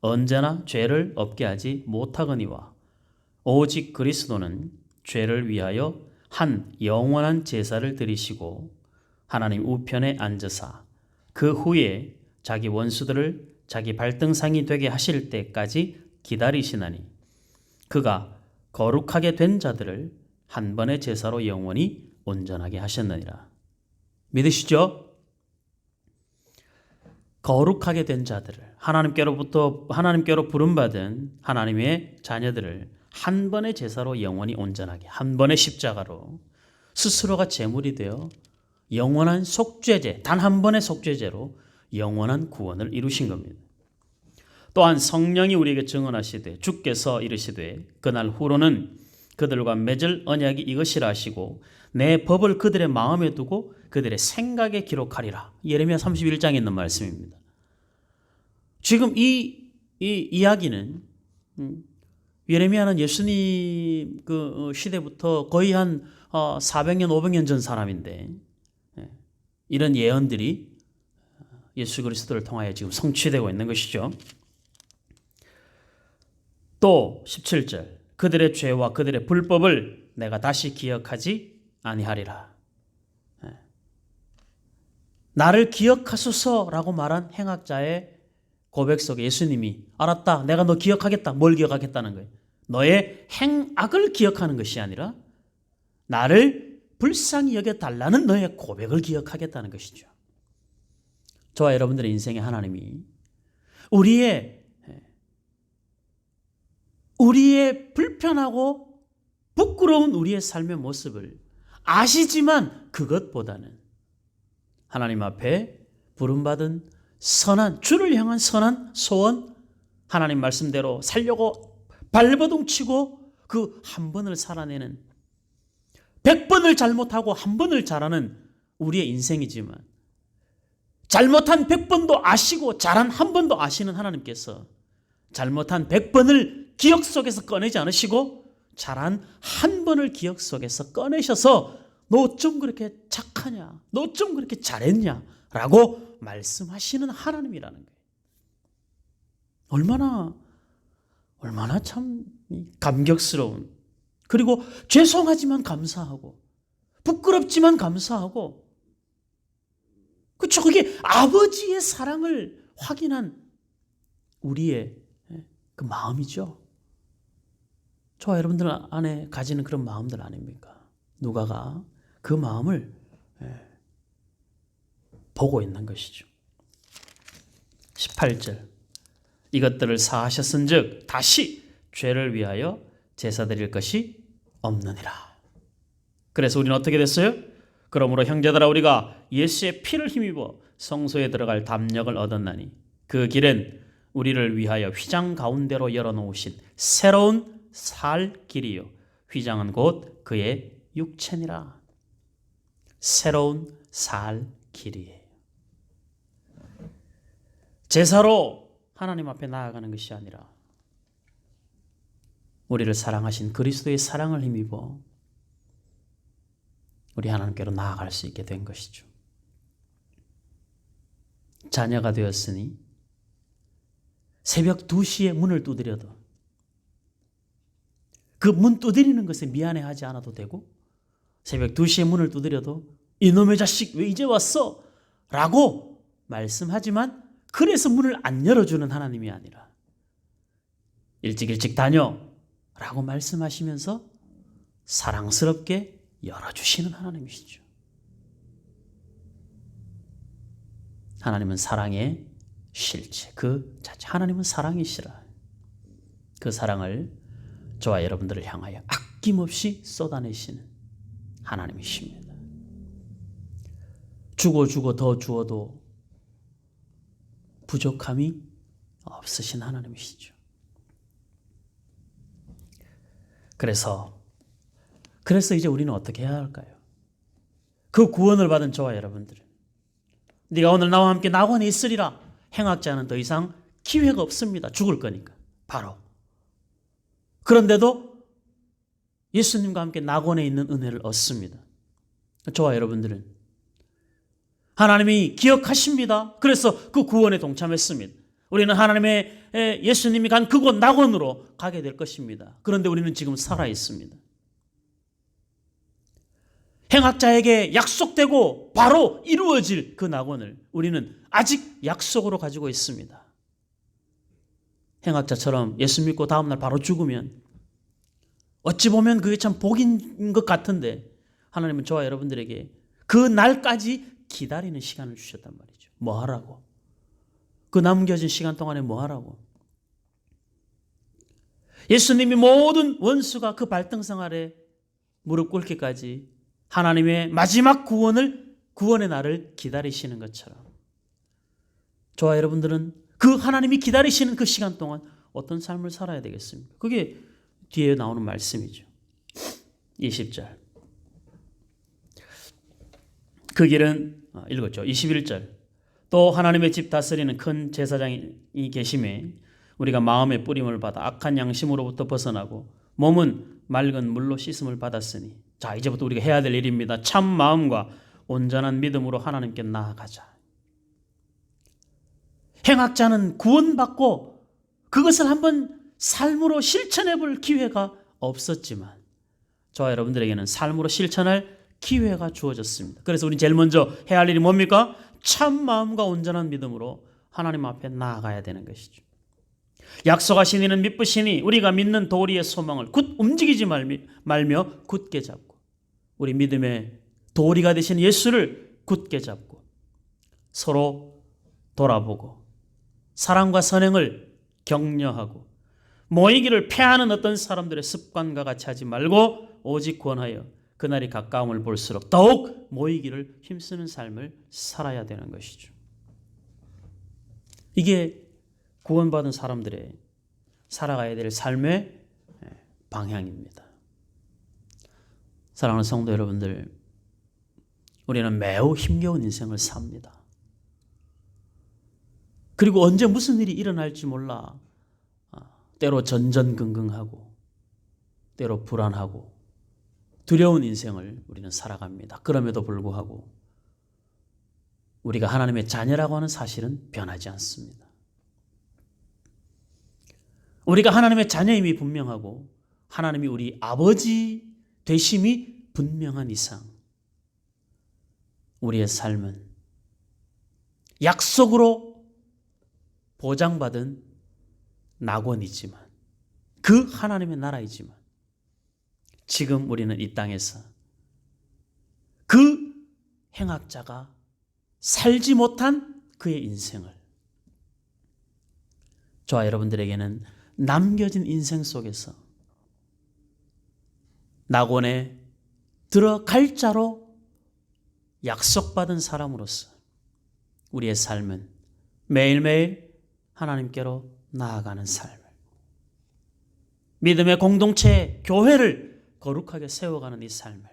언제나 죄를 없게 하지 못하거니와 오직 그리스도는 죄를 위하여 한 영원한 제사를 드리시고 하나님 우편에 앉으사 그 후에 자기 원수들을 자기 발등상이 되게 하실 때까지 기다리시나니 그가 거룩하게 된 자들을 한 번의 제사로 영원히 온전하게 하셨느니라. 믿으시죠? 거룩하게 된 자들을 하나님께로 부름받은 하나님의 자녀들을 한 번의 제사로 영원히 온전하게, 한 번의 십자가로 스스로가 제물이 되어 영원한 속죄제, 단 한 번의 속죄제로 영원한 구원을 이루신 겁니다. 또한 성령이 우리에게 증언하시되 주께서 이르시되 그날 후로는 그들과 맺을 언약이 이것이라 하시고 내 법을 그들의 마음에 두고 그들의 생각에 기록하리라. 예레미야 31장에 있는 말씀입니다. 지금 이 이야기는 예레미야는 예수님 그 시대부터 거의 한 400년, 500년 전 사람인데 이런 예언들이 예수 그리스도를 통하여 지금 성취되고 있는 것이죠. 또 17절 그들의 죄와 그들의 불법을 내가 다시 기억하지 아니하리라. 나를 기억하소서라고 말한 행악자의 고백 속에 예수님이 알았다. 내가 너 기억하겠다. 뭘 기억하겠다는 거예요? 너의 행악을 기억하는 것이 아니라 나를 불쌍히 여겨달라는 너의 고백을 기억하겠다는 것이죠. 저와 여러분들의 인생에 하나님이 우리의 불편하고 부끄러운 우리의 삶의 모습을 아시지만 그것보다는 하나님 앞에 부름받은 선한 주를 향한 선한 소원, 하나님 말씀대로 살려고 발버둥 치고 그 한 번을 살아내는 100번을 잘못하고 한 번을 잘하는 우리의 인생이지만 잘못한 100번도 아시고 잘한 한 번도 아시는 하나님께서 잘못한 100번을 기억 속에서 꺼내지 않으시고 잘한 한 번을 기억 속에서 꺼내셔서 너 좀 그렇게 착하냐? 너 좀 그렇게 잘했냐? 라고 말씀하시는 하나님이라는 거예요. 얼마나 참 감격스러운, 그리고 죄송하지만 감사하고 부끄럽지만 감사하고, 그렇죠? 그게 아버지의 사랑을 확인한 우리의 그 마음이죠. 저와 여러분들 안에 가지는 그런 마음들 아닙니까? 누가가 그 마음을 보고 있는 것이죠. 18절 이것들을 사하셨은즉 다시 죄를 위하여 제사 드릴 것이 없느니라. 그래서 우리는 어떻게 됐어요? 그러므로 형제들아 우리가 예수의 피를 힘입어 성소에 들어갈 담력을 얻었나니 그 길은 우리를 위하여 휘장 가운데로 열어놓으신 새로운 살 길이요 휘장은 곧 그의 육체니라. 새로운 살 길이에요. 제사로 하나님 앞에 나아가는 것이 아니라 우리를 사랑하신 그리스도의 사랑을 힘입어 우리 하나님께로 나아갈 수 있게 된 것이죠. 자녀가 되었으니 새벽 2시에 문을 두드려도 그 문 두드리는 것에 미안해하지 않아도 되고, 새벽 2시에 문을 두드려도 이놈의 자식 왜 이제 왔어? 라고 말씀하지만 그래서 문을 안 열어주는 하나님이 아니라 일찍 다녀 라고 말씀하시면서 사랑스럽게 열어주시는 하나님이시죠. 하나님은 사랑의 실체, 그 자체, 하나님은 사랑이시라. 그 사랑을 저와 여러분들을 향하여 아낌없이 쏟아내시는 하나님이십니다. 주고 더 주어도 부족함이 없으신 하나님이시죠. 그래서 이제 우리는 어떻게 해야 할까요? 그 구원을 받은 저와 여러분들은 네가 오늘 나와 함께 낙원에 있으리라. 행악자는 더 이상 기회가 없습니다. 죽을 거니까. 바로. 그런데도 예수님과 함께 낙원에 있는 은혜를 얻습니다. 저와 여러분들은 하나님이 기억하십니다. 그래서 그 구원에 동참했습니다. 우리는 하나님의 예수님이 간 그곳 낙원으로 가게 될 것입니다. 그런데 우리는 지금 살아 있습니다. 행악자에게 약속되고 바로 이루어질 그 낙원을 우리는 아직 약속으로 가지고 있습니다. 행악자처럼 예수 믿고 다음날 바로 죽으면 어찌 보면 그게 참 복인 것 같은데 하나님은 저와 여러분들에게 그 날까지 기다리는 시간을 주셨단 말이죠. 뭐 하라고? 그 남겨진 시간 동안에 뭐 하라고? 예수님이 모든 원수가 그 발등상 아래 무릎 꿇기까지 하나님의 마지막 구원의 날을 기다리시는 것처럼 저와 여러분들은 그 하나님이 기다리시는 그 시간 동안 어떤 삶을 살아야 되겠습니까? 그게 뒤에 나오는 말씀이죠. 20절. 그 길은 읽었죠. 21절. 또 하나님의 집 다스리는 큰 제사장이 계심에 우리가 마음의 뿌림을 받아 악한 양심으로부터 벗어나고 몸은 맑은 물로 씻음을 받았으니 자 이제부터 우리가 해야 될 일입니다. 참 마음과 온전한 믿음으로 하나님께 나아가자. 행악자는 구원받고 그것을 한번 삶으로 실천해 볼 기회가 없었지만 저와 여러분들에게는 삶으로 실천할 기회가 주어졌습니다. 그래서 우리 제일 먼저 해야 할 일이 뭡니까? 참 마음과 온전한 믿음으로 하나님 앞에 나아가야 되는 것이죠. 약속하신 이는 믿으시니 우리가 믿는 도리의 소망을 굳 움직이지 말며 굳게 잡고 우리 믿음의 도리가 되신 예수를 굳게 잡고 서로 돌아보고 사랑과 선행을 격려하고 모이기를 패하는 어떤 사람들의 습관과 같이 하지 말고 오직 구원하여 그날이 가까움을 볼수록 더욱 모이기를 힘쓰는 삶을 살아야 되는 것이죠. 이게 구원받은 사람들의 살아가야 될 삶의 방향입니다. 사랑하는 성도 여러분들, 우리는 매우 힘겨운 인생을 삽니다. 그리고 언제 무슨 일이 일어날지 몰라 때로 전전긍긍하고 때로 불안하고 두려운 인생을 우리는 살아갑니다. 그럼에도 불구하고 우리가 하나님의 자녀라고 하는 사실은 변하지 않습니다. 우리가 하나님의 자녀임이 분명하고 하나님이 우리 아버지 되심이 분명한 이상 우리의 삶은 약속으로 보장받은 낙원이지만 그 하나님의 나라이지만 지금 우리는 이 땅에서 그 행악자가 살지 못한 그의 인생을 저와 여러분들에게는 남겨진 인생 속에서 낙원에 들어갈 자로 약속받은 사람으로서 우리의 삶은 매일매일 하나님께로 나아가는 삶을 믿음의 공동체, 교회를 거룩하게 세워가는 이 삶을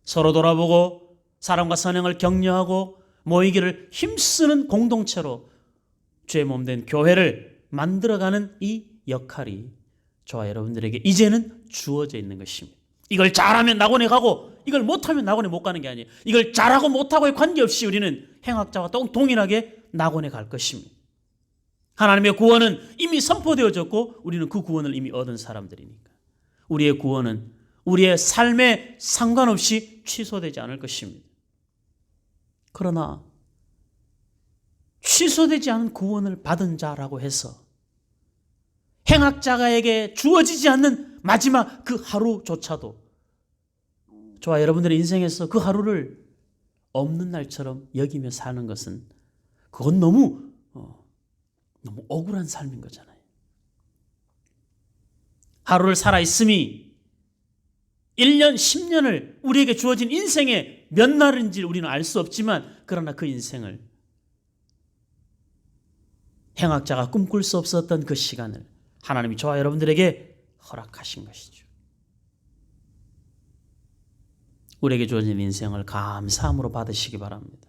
서로 돌아보고 사랑과 선행을 격려하고 모이기를 힘쓰는 공동체로 주의 몸된 교회를 만들어가는 이 역할이 저와 여러분들에게 이제는 주어져 있는 것입니다. 이걸 잘하면 낙원에 가고 이걸 못하면 낙원에 못 가는 게 아니에요. 이걸 잘하고 못하고에 관계없이 우리는 행악자와 동일하게 낙원에 갈 것입니다. 하나님의 구원은 이미 선포되어졌고 우리는 그 구원을 이미 얻은 사람들이니까 우리의 구원은 우리의 삶에 상관없이 취소되지 않을 것입니다. 그러나 취소되지 않은 구원을 받은 자라고 해서 행악자에게 주어지지 않는 마지막 그 하루조차도 저와 여러분들의 인생에서 그 하루를 없는 날처럼 여기며 사는 것은 그건 너무 억울한 삶인 거잖아요. 하루를 살아있음이 1년, 10년을 우리에게 주어진 인생의 몇 날인지 우리는 알 수 없지만 그러나 그 인생을 행악자가 꿈꿀 수 없었던 그 시간을 하나님이 저와 여러분들에게 허락하신 것이죠. 우리에게 주어진 인생을 감사함으로 받으시기 바랍니다.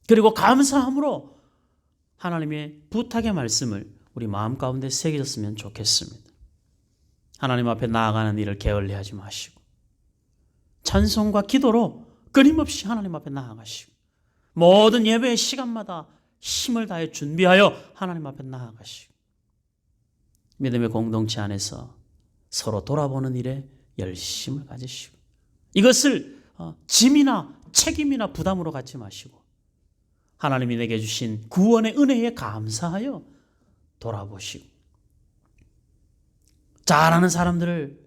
그리고 감사함으로 하나님의 부탁의 말씀을 우리 마음 가운데 새겨졌으면 좋겠습니다. 하나님 앞에 나아가는 일을 게을리하지 마시고 찬송과 기도로 끊임없이 하나님 앞에 나아가시고 모든 예배의 시간마다 힘을 다해 준비하여 하나님 앞에 나아가시고 믿음의 공동체 안에서 서로 돌아보는 일에 열심을 가지시고 이것을 짐이나 책임이나 부담으로 갖지 마시고 하나님이 내게 주신 구원의 은혜에 감사하여 돌아보시고 잘하는 사람들을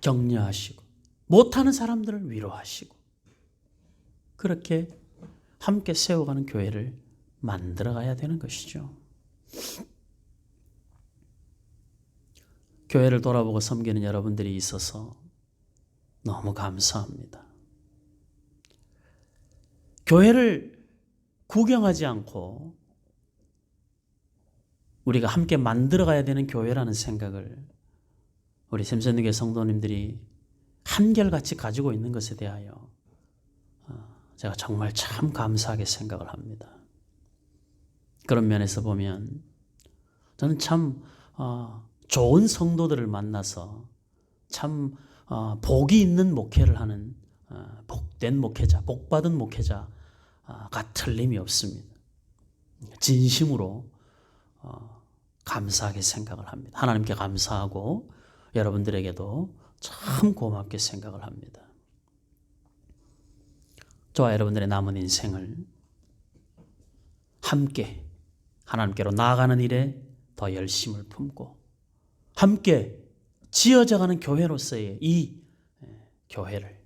격려하시고 못하는 사람들을 위로하시고 그렇게 함께 세워가는 교회를 만들어가야 되는 것이죠. 교회를 돌아보고 섬기는 여러분들이 있어서 너무 감사합니다. 교회를 구경하지 않고 우리가 함께 만들어가야 되는 교회라는 생각을 우리 샘선교회 성도님들이 한결같이 가지고 있는 것에 대하여 제가 정말 참 감사하게 생각을 합니다. 그런 면에서 보면 저는 참 좋은 성도들을 만나서 참 복이 있는 목회를 하는 복된 목회자, 복받은 목회자가 틀림이 없습니다. 진심으로 감사하게 생각을 합니다. 하나님께 감사하고 여러분들에게도 참 고맙게 생각을 합니다. 저와 여러분들의 남은 인생을 함께 하나님께로 나아가는 일에 더 열심을 품고 함께 지어져가는 교회로서의 이 교회를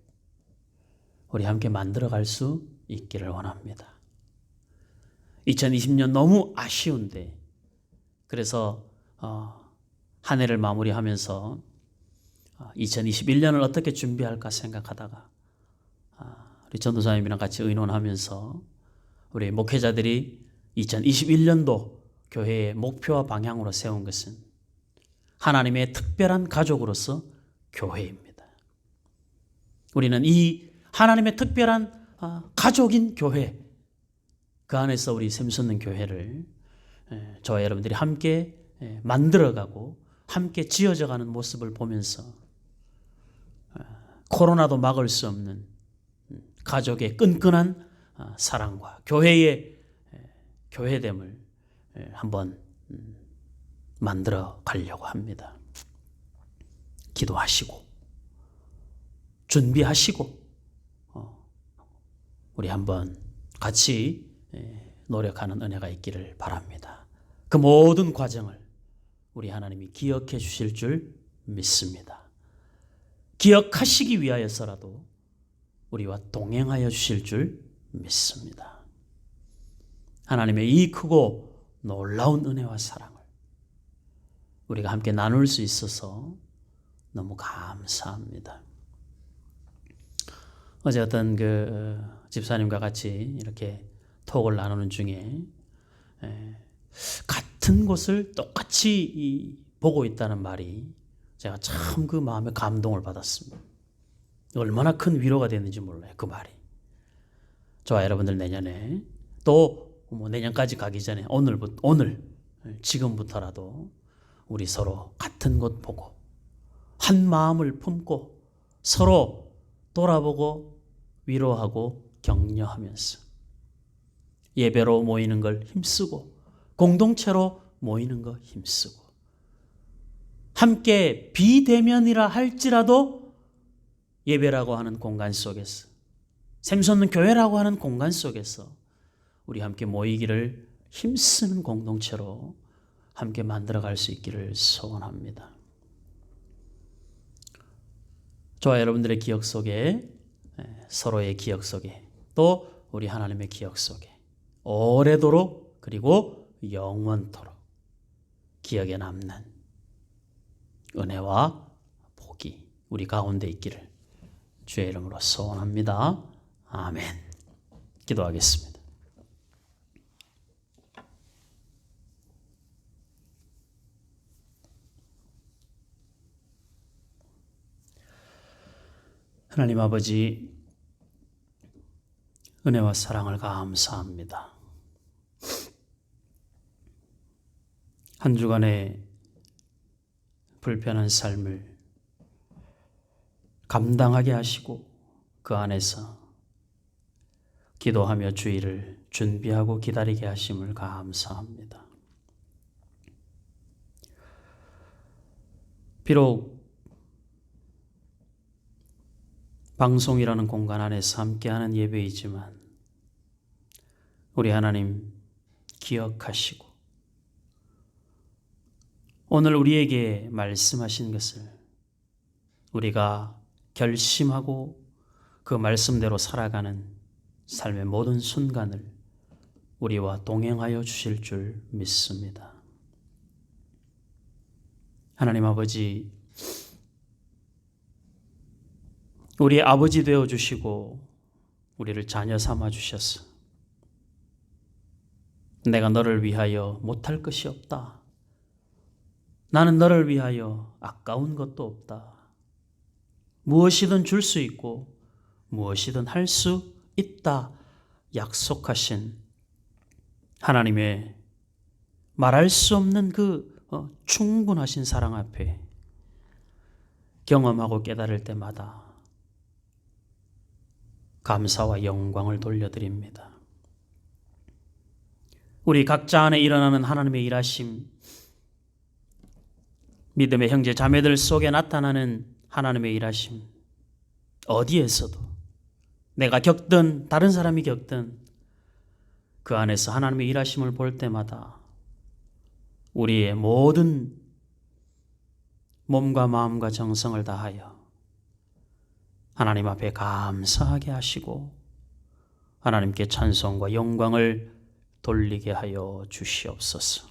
우리 함께 만들어갈 수 있기를 원합니다. 2020년 너무 아쉬운데 그래서 한 해를 마무리하면서 2021년을 어떻게 준비할까 생각하다가 우리 전도사님이랑 같이 의논하면서 우리 목회자들이 2021년도 교회의 목표와 방향으로 세운 것은 하나님의 특별한 가족으로서 교회입니다. 우리는 이 하나님의 특별한 가족인 교회, 그 안에서 우리 샘솟는 교회를 저와 여러분들이 함께 만들어가고 함께 지어져가는 모습을 보면서 코로나도 막을 수 없는 가족의 끈끈한 사랑과 교회의 교회됨을 한번 만들어 가려고 합니다. 기도하시고 준비하시고 우리 한번 같이 노력하는 은혜가 있기를 바랍니다. 그 모든 과정을 우리 하나님이 기억해 주실 줄 믿습니다. 기억하시기 위하여서라도 우리와 동행하여 주실 줄 믿습니다. 하나님의 이 크고 놀라운 은혜와 사랑을 우리가 함께 나눌 수 있어서 너무 감사합니다. 어제 어떤 집사님과 같이 이렇게 톡을 나누는 중에 같은 곳을 똑같이 보고 있다는 말이 제가 참 그 마음에 감동을 받았습니다. 얼마나 큰 위로가 됐는지 몰라요. 그 말이. 저와 여러분들 내년에 또 내년까지 가기 전에 오늘 지금부터라도 우리 서로 같은 곳 보고 한 마음을 품고 서로 돌아보고 위로하고 격려하면서 예배로 모이는 걸 힘쓰고 공동체로 모이는 거 힘쓰고 함께 비대면이라 할지라도 예배라고 하는 공간 속에서 샘솟는 교회라고 하는 공간 속에서 우리 함께 모이기를 힘쓰는 공동체로 함께 만들어갈 수 있기를 소원합니다. 저와 여러분들의 기억 속에 서로의 기억 속에 또 우리 하나님의 기억 속에 오래도록 그리고 영원토록 기억에 남는 은혜와 복이 우리 가운데 있기를 주의 이름으로 소원합니다. 아멘. 기도하겠습니다. 하나님 아버지, 은혜와 사랑을 감사합니다. 한 주간의 불편한 삶을 감당하게 하시고 그 안에서 기도하며 주의를 준비하고 기다리게 하심을 감사합니다. 비록 방송이라는 공간 안에서 함께하는 예배이지만 우리 하나님 기억하시고 오늘 우리에게 말씀하신 것을 우리가 결심하고 그 말씀대로 살아가는 삶의 모든 순간을 우리와 동행하여 주실 줄 믿습니다. 하나님 아버지, 우리의 아버지 되어 주시고 우리를 자녀 삼아 주셔서 내가 너를 위하여 못할 것이 없다 나는 너를 위하여 아까운 것도 없다. 무엇이든 줄 수 있고 무엇이든 할 수 있다 약속하신 하나님의 말할 수 없는 그 충분하신 사랑 앞에 경험하고 깨달을 때마다 감사와 영광을 돌려드립니다. 우리 각자 안에 일어나는 하나님의 일하심, 믿음의 형제 자매들 속에 나타나는 하나님의 일하심, 어디에서도 내가 겪든 다른 사람이 겪든 그 안에서 하나님의 일하심을 볼 때마다 우리의 모든 몸과 마음과 정성을 다하여 하나님 앞에 감사하게 하시고 하나님께 찬송과 영광을 돌리게 하여 주시옵소서.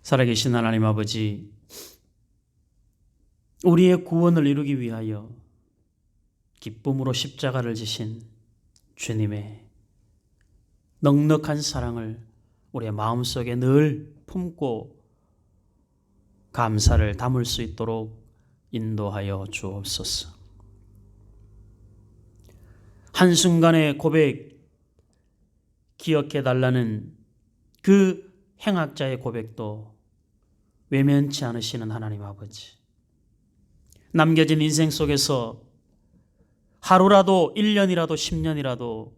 살아계신 하나님 아버지, 우리의 구원을 이루기 위하여 기쁨으로 십자가를 지신 주님의 넉넉한 사랑을 우리의 마음속에 늘 품고 감사를 담을 수 있도록 인도하여 주옵소서. 한순간의 고백, 기억해달라는 그 행악자의 고백도 외면치 않으시는 하나님 아버지, 남겨진 인생 속에서 하루라도 1년이라도 10년이라도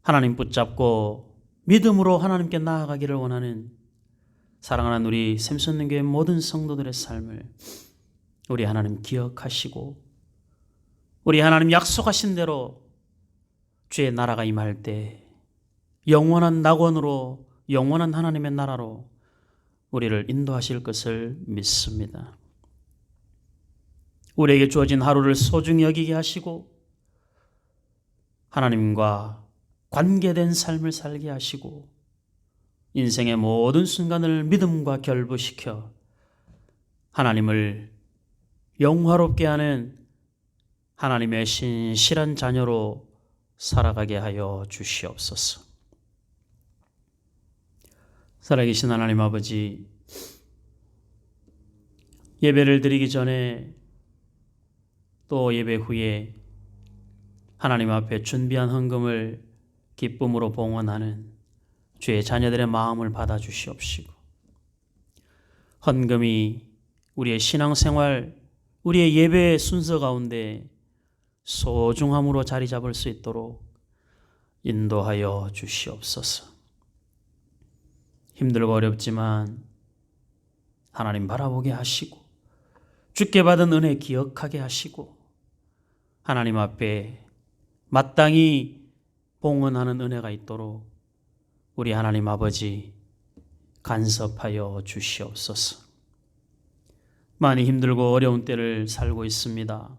하나님 붙잡고 믿음으로 하나님께 나아가기를 원하는 사랑하는 우리 샘솟는 교회 모든 성도들의 삶을 우리 하나님 기억하시고 우리 하나님 약속하신 대로 주의 나라가 임할 때 영원한 낙원으로 영원한 하나님의 나라로 우리를 인도하실 것을 믿습니다. 우리에게 주어진 하루를 소중히 여기게 하시고 하나님과 관계된 삶을 살게 하시고 인생의 모든 순간을 믿음과 결부시켜 하나님을 영화롭게 하는 하나님의 신실한 자녀로 살아가게 하여 주시옵소서. 살아계신 하나님 아버지, 예배를 드리기 전에 또 예배 후에 하나님 앞에 준비한 헌금을 기쁨으로 봉헌하는 주의 자녀들의 마음을 받아주시옵시고 헌금이 우리의 신앙생활, 우리의 예배의 순서 가운데 소중함으로 자리 잡을 수 있도록 인도하여 주시옵소서. 힘들고 어렵지만 하나님 바라보게 하시고 주께 받은 은혜 기억하게 하시고 하나님 앞에 마땅히 봉헌하는 은혜가 있도록 우리 하나님 아버지 간섭하여 주시옵소서. 많이 힘들고 어려운 때를 살고 있습니다.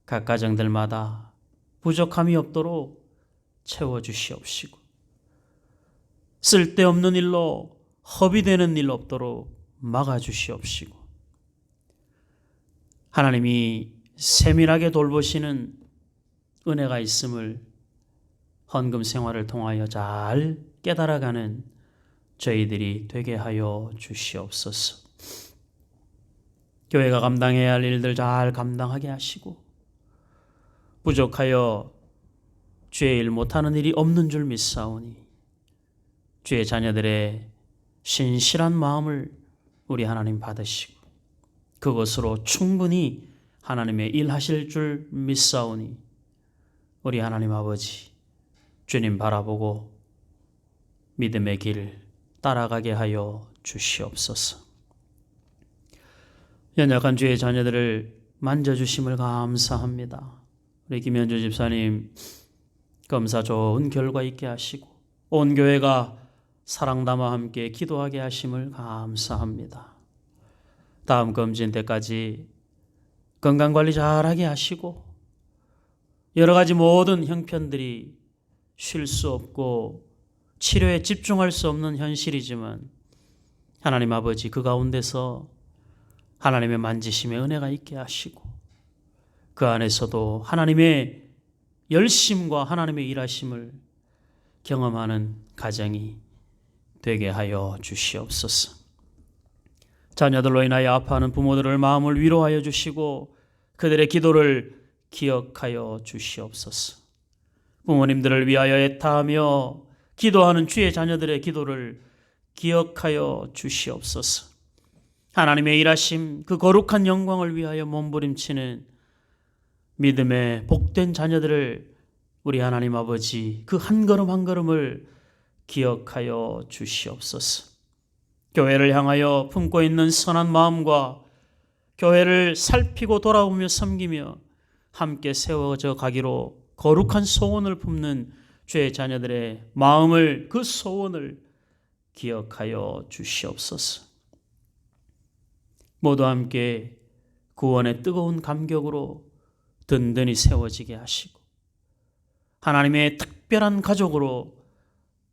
각 가정들마다 부족함이 없도록 채워주시옵시고 쓸데없는 일로 허비되는 일 없도록 막아주시옵시고 하나님이 세밀하게 돌보시는 은혜가 있음을 헌금 생활을 통하여 잘 깨달아가는 저희들이 되게 하여 주시옵소서. 교회가 감당해야 할 일들 잘 감당하게 하시고 부족하여 주의 일 못하는 일이 없는 줄 믿사오니 주의 자녀들의 신실한 마음을 우리 하나님 받으시고 그것으로 충분히 하나님의 일하실 줄 믿사오니 우리 하나님 아버지 주님 바라보고 믿음의 길 따라가게 하여 주시옵소서. 연약한 주의 자녀들을 만져주심을 감사합니다. 우리 김현주 집사님 검사 좋은 결과 있게 하시고 온 교회가 사랑 담아 함께 기도하게 하심을 감사합니다. 다음 검진 때까지 건강관리 잘하게 하시고 여러 가지 모든 형편들이 쉴 수 없고 치료에 집중할 수 없는 현실이지만 하나님 아버지 그 가운데서 하나님의 만지심의 은혜가 있게 하시고 그 안에서도 하나님의 열심과 하나님의 일하심을 경험하는 가정이 되게 하여 주시옵소서. 자녀들로 인하여 아파하는 부모들의 마음을 위로하여 주시고 그들의 기도를 기억하여 주시옵소서. 부모님들을 위하여 애타하며 기도하는 주의 자녀들의 기도를 기억하여 주시옵소서. 하나님의 일하심 그 거룩한 영광을 위하여 몸부림치는 믿음의 복된 자녀들을 우리 하나님 아버지 그 한 걸음 한 걸음을 기억하여 주시옵소서. 교회를 향하여 품고 있는 선한 마음과 교회를 살피고 돌아보며 섬기며 함께 세워져 가기로 거룩한 소원을 품는 주의 자녀들의 마음을 그 소원을 기억하여 주시옵소서. 모두 함께 구원의 뜨거운 감격으로 든든히 세워지게 하시고 하나님의 특별한 가족으로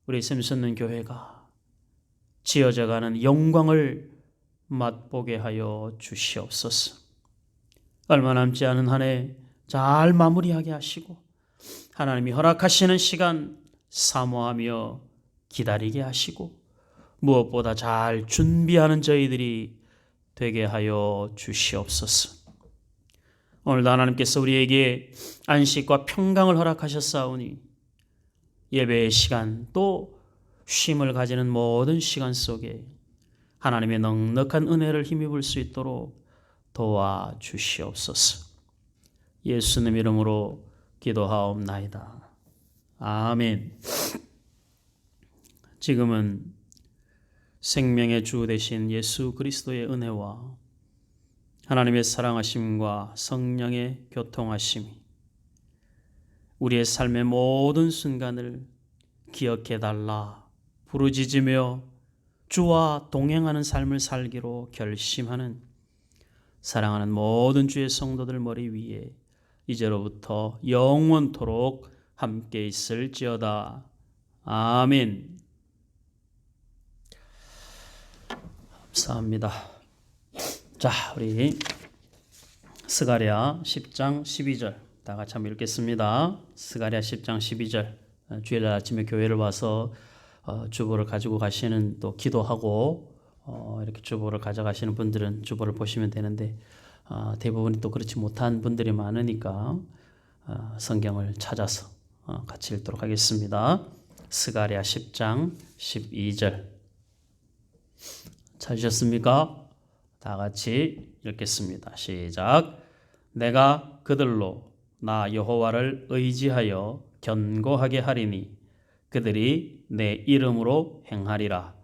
우리 샘솟는 교회가 지어져가는 영광을 맛보게 하여 주시옵소서. 얼마 남지 않은 한 해 잘 마무리하게 하시고 하나님이 허락하시는 시간 사모하며 기다리게 하시고 무엇보다 잘 준비하는 저희들이 되게 하여 주시옵소서. 오늘도 하나님께서 우리에게 안식과 평강을 허락하셨사오니 예배의 시간 또 쉼을 가지는 모든 시간 속에 하나님의 넉넉한 은혜를 힘입을 수 있도록 도와주시옵소서. 예수님 이름으로 기도하옵나이다. 아멘. 지금은 생명의 주 되신 예수 그리스도의 은혜와 하나님의 사랑하심과 성령의 교통하심이 우리의 삶의 모든 순간을 기억해달라 부르짖으며 주와 동행하는 삶을 살기로 결심하는 사랑하는 모든 주의 성도들 머리 위에 이제로부터 영원토록 함께 있을지어다. 아멘. 감사합니다. 자, 우리 스가랴 10장 12절 다 같이 한번 읽겠습니다. 스가랴 10장 12절 주일 아침에 교회를 와서 주보를 가지고 가시는 또 기도하고 이렇게 주보를 가져가시는 분들은 주보를 보시면 되는데 대부분이 또 그렇지 못한 분들이 많으니까 성경을 찾아서 같이 읽도록 하겠습니다. 스가랴 10장 12절 찾으셨습니까? 다 같이 읽겠습니다. 시작. 내가 그들로 나 여호와를 의지하여 견고하게 하리니 그들이 내 이름으로 행하리라.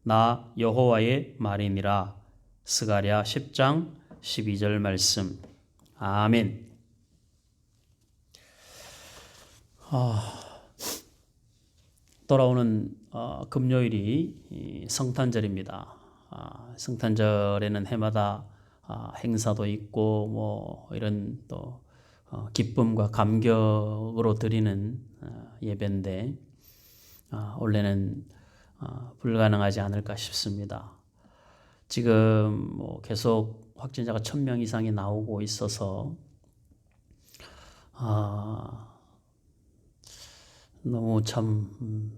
나 여호와의 말이니라. 스가랴 10장 12절 말씀. 아멘. 돌아오는 금요일이 성탄절입니다. 성탄절에는 해마다 행사도 있고 뭐 이런 또 기쁨과 감격으로 드리는 예배인데 원래는 불가능하지 않을까 싶습니다. 지금 뭐 계속 확진자가 1000명 이상이 나오고 있어서 너무 참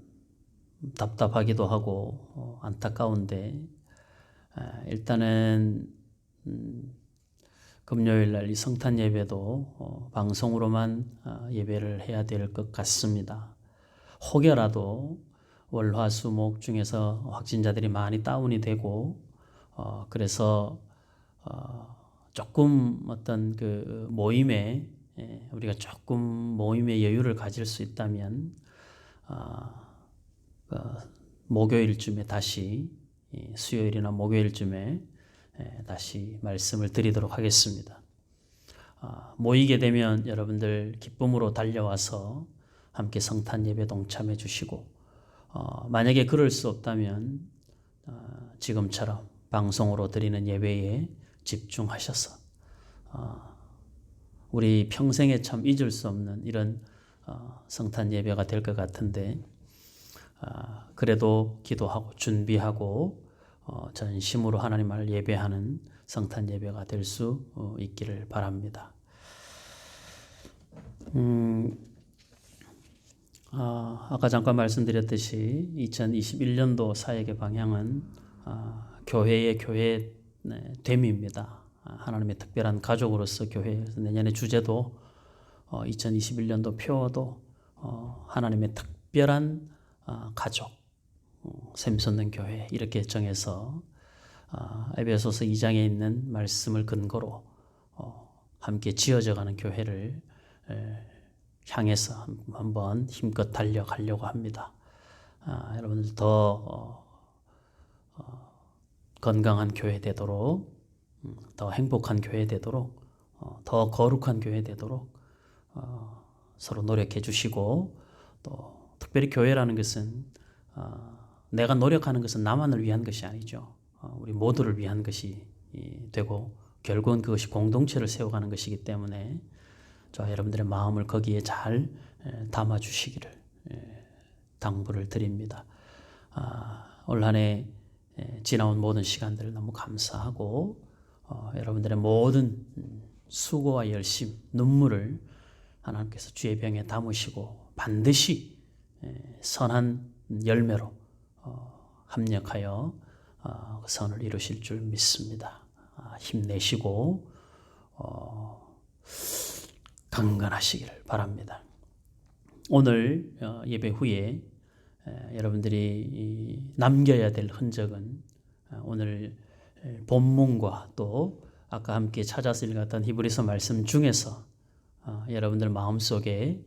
답답하기도 하고 안타까운데 일단은 금요일 날 이 성탄 예배도 방송으로만 예배를 해야 될 것 같습니다. 혹여라도 월, 화, 수, 목 중에서 확진자들이 많이 다운이 되고 그래서 조금 어떤 그 모임에 우리가 조금 모임의 여유를 가질 수 있다면 목요일쯤에 다시 수요일이나 목요일쯤에 다시 말씀을 드리도록 하겠습니다. 모이게 되면 여러분들 기쁨으로 달려와서 함께 성탄 예배 동참해 주시고 만약에 그럴 수 없다면 지금처럼 방송으로 드리는 예배에 집중하셔서 우리 평생에 참 잊을 수 없는 이런 성탄 예배가 될 것 같은데 그래도 기도하고 준비하고 전심으로 하나님을 예배하는 성탄 예배가 될 수 있기를 바랍니다. 아까 잠깐 말씀드렸듯이 2021년도 사역의 방향은 교회의 됨입니다. 하나님의 특별한 가족으로서 교회에서 내년의 주제도 2021년도 표어도 하나님의 특별한 가족, 샘솟는 교회 이렇게 정해서 에베소서 2장에 있는 말씀을 근거로 함께 지어져가는 교회를 향해서 한번 힘껏 달려가려고 합니다. 여러분들 더 건강한 교회 되도록, 더 행복한 교회 되도록, 더 거룩한 교회 되도록 서로 노력해 주시고, 또 특별히 교회라는 것은 내가 노력하는 것은 나만을 위한 것이 아니죠. 우리 모두를 위한 것이 되고 결국은 그것이 공동체를 세워가는 것이기 때문에 여러분들의 마음을 거기에 잘 담아 주시기를 당부를 드립니다. 올 한 해 지나온 모든 시간들 너무 감사하고 여러분들의 모든 수고와 열심, 눈물을 하나님께서 주의 병에 담으시고 반드시 선한 열매로 합력하여 선을 이루실 줄 믿습니다. 힘내시고 강건하시기를 바랍니다. 오늘 예배 후에 여러분들이 남겨야 될 흔적은 오늘 본문과 또 아까 함께 찾아서 읽었던 히브리서 말씀 중에서 여러분들 마음속에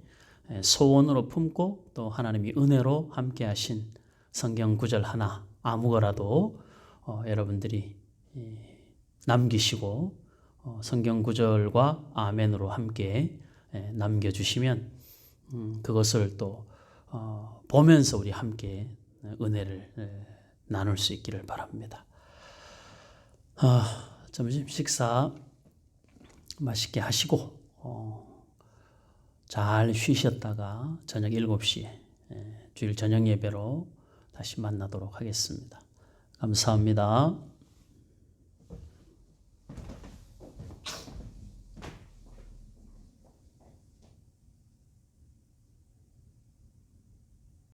소원으로 품고 또 하나님이 은혜로 함께 하신 성경 구절 하나 아무거라도 여러분들이 남기시고 성경 구절과 아멘으로 함께 남겨주시면 그것을 또 보면서 우리 함께 은혜를 나눌 수 있기를 바랍니다. 점심 식사 맛있게 하시고 잘 쉬셨다가 저녁 7시에 주일 저녁 예배로 다시 만나도록 하겠습니다. 감사합니다.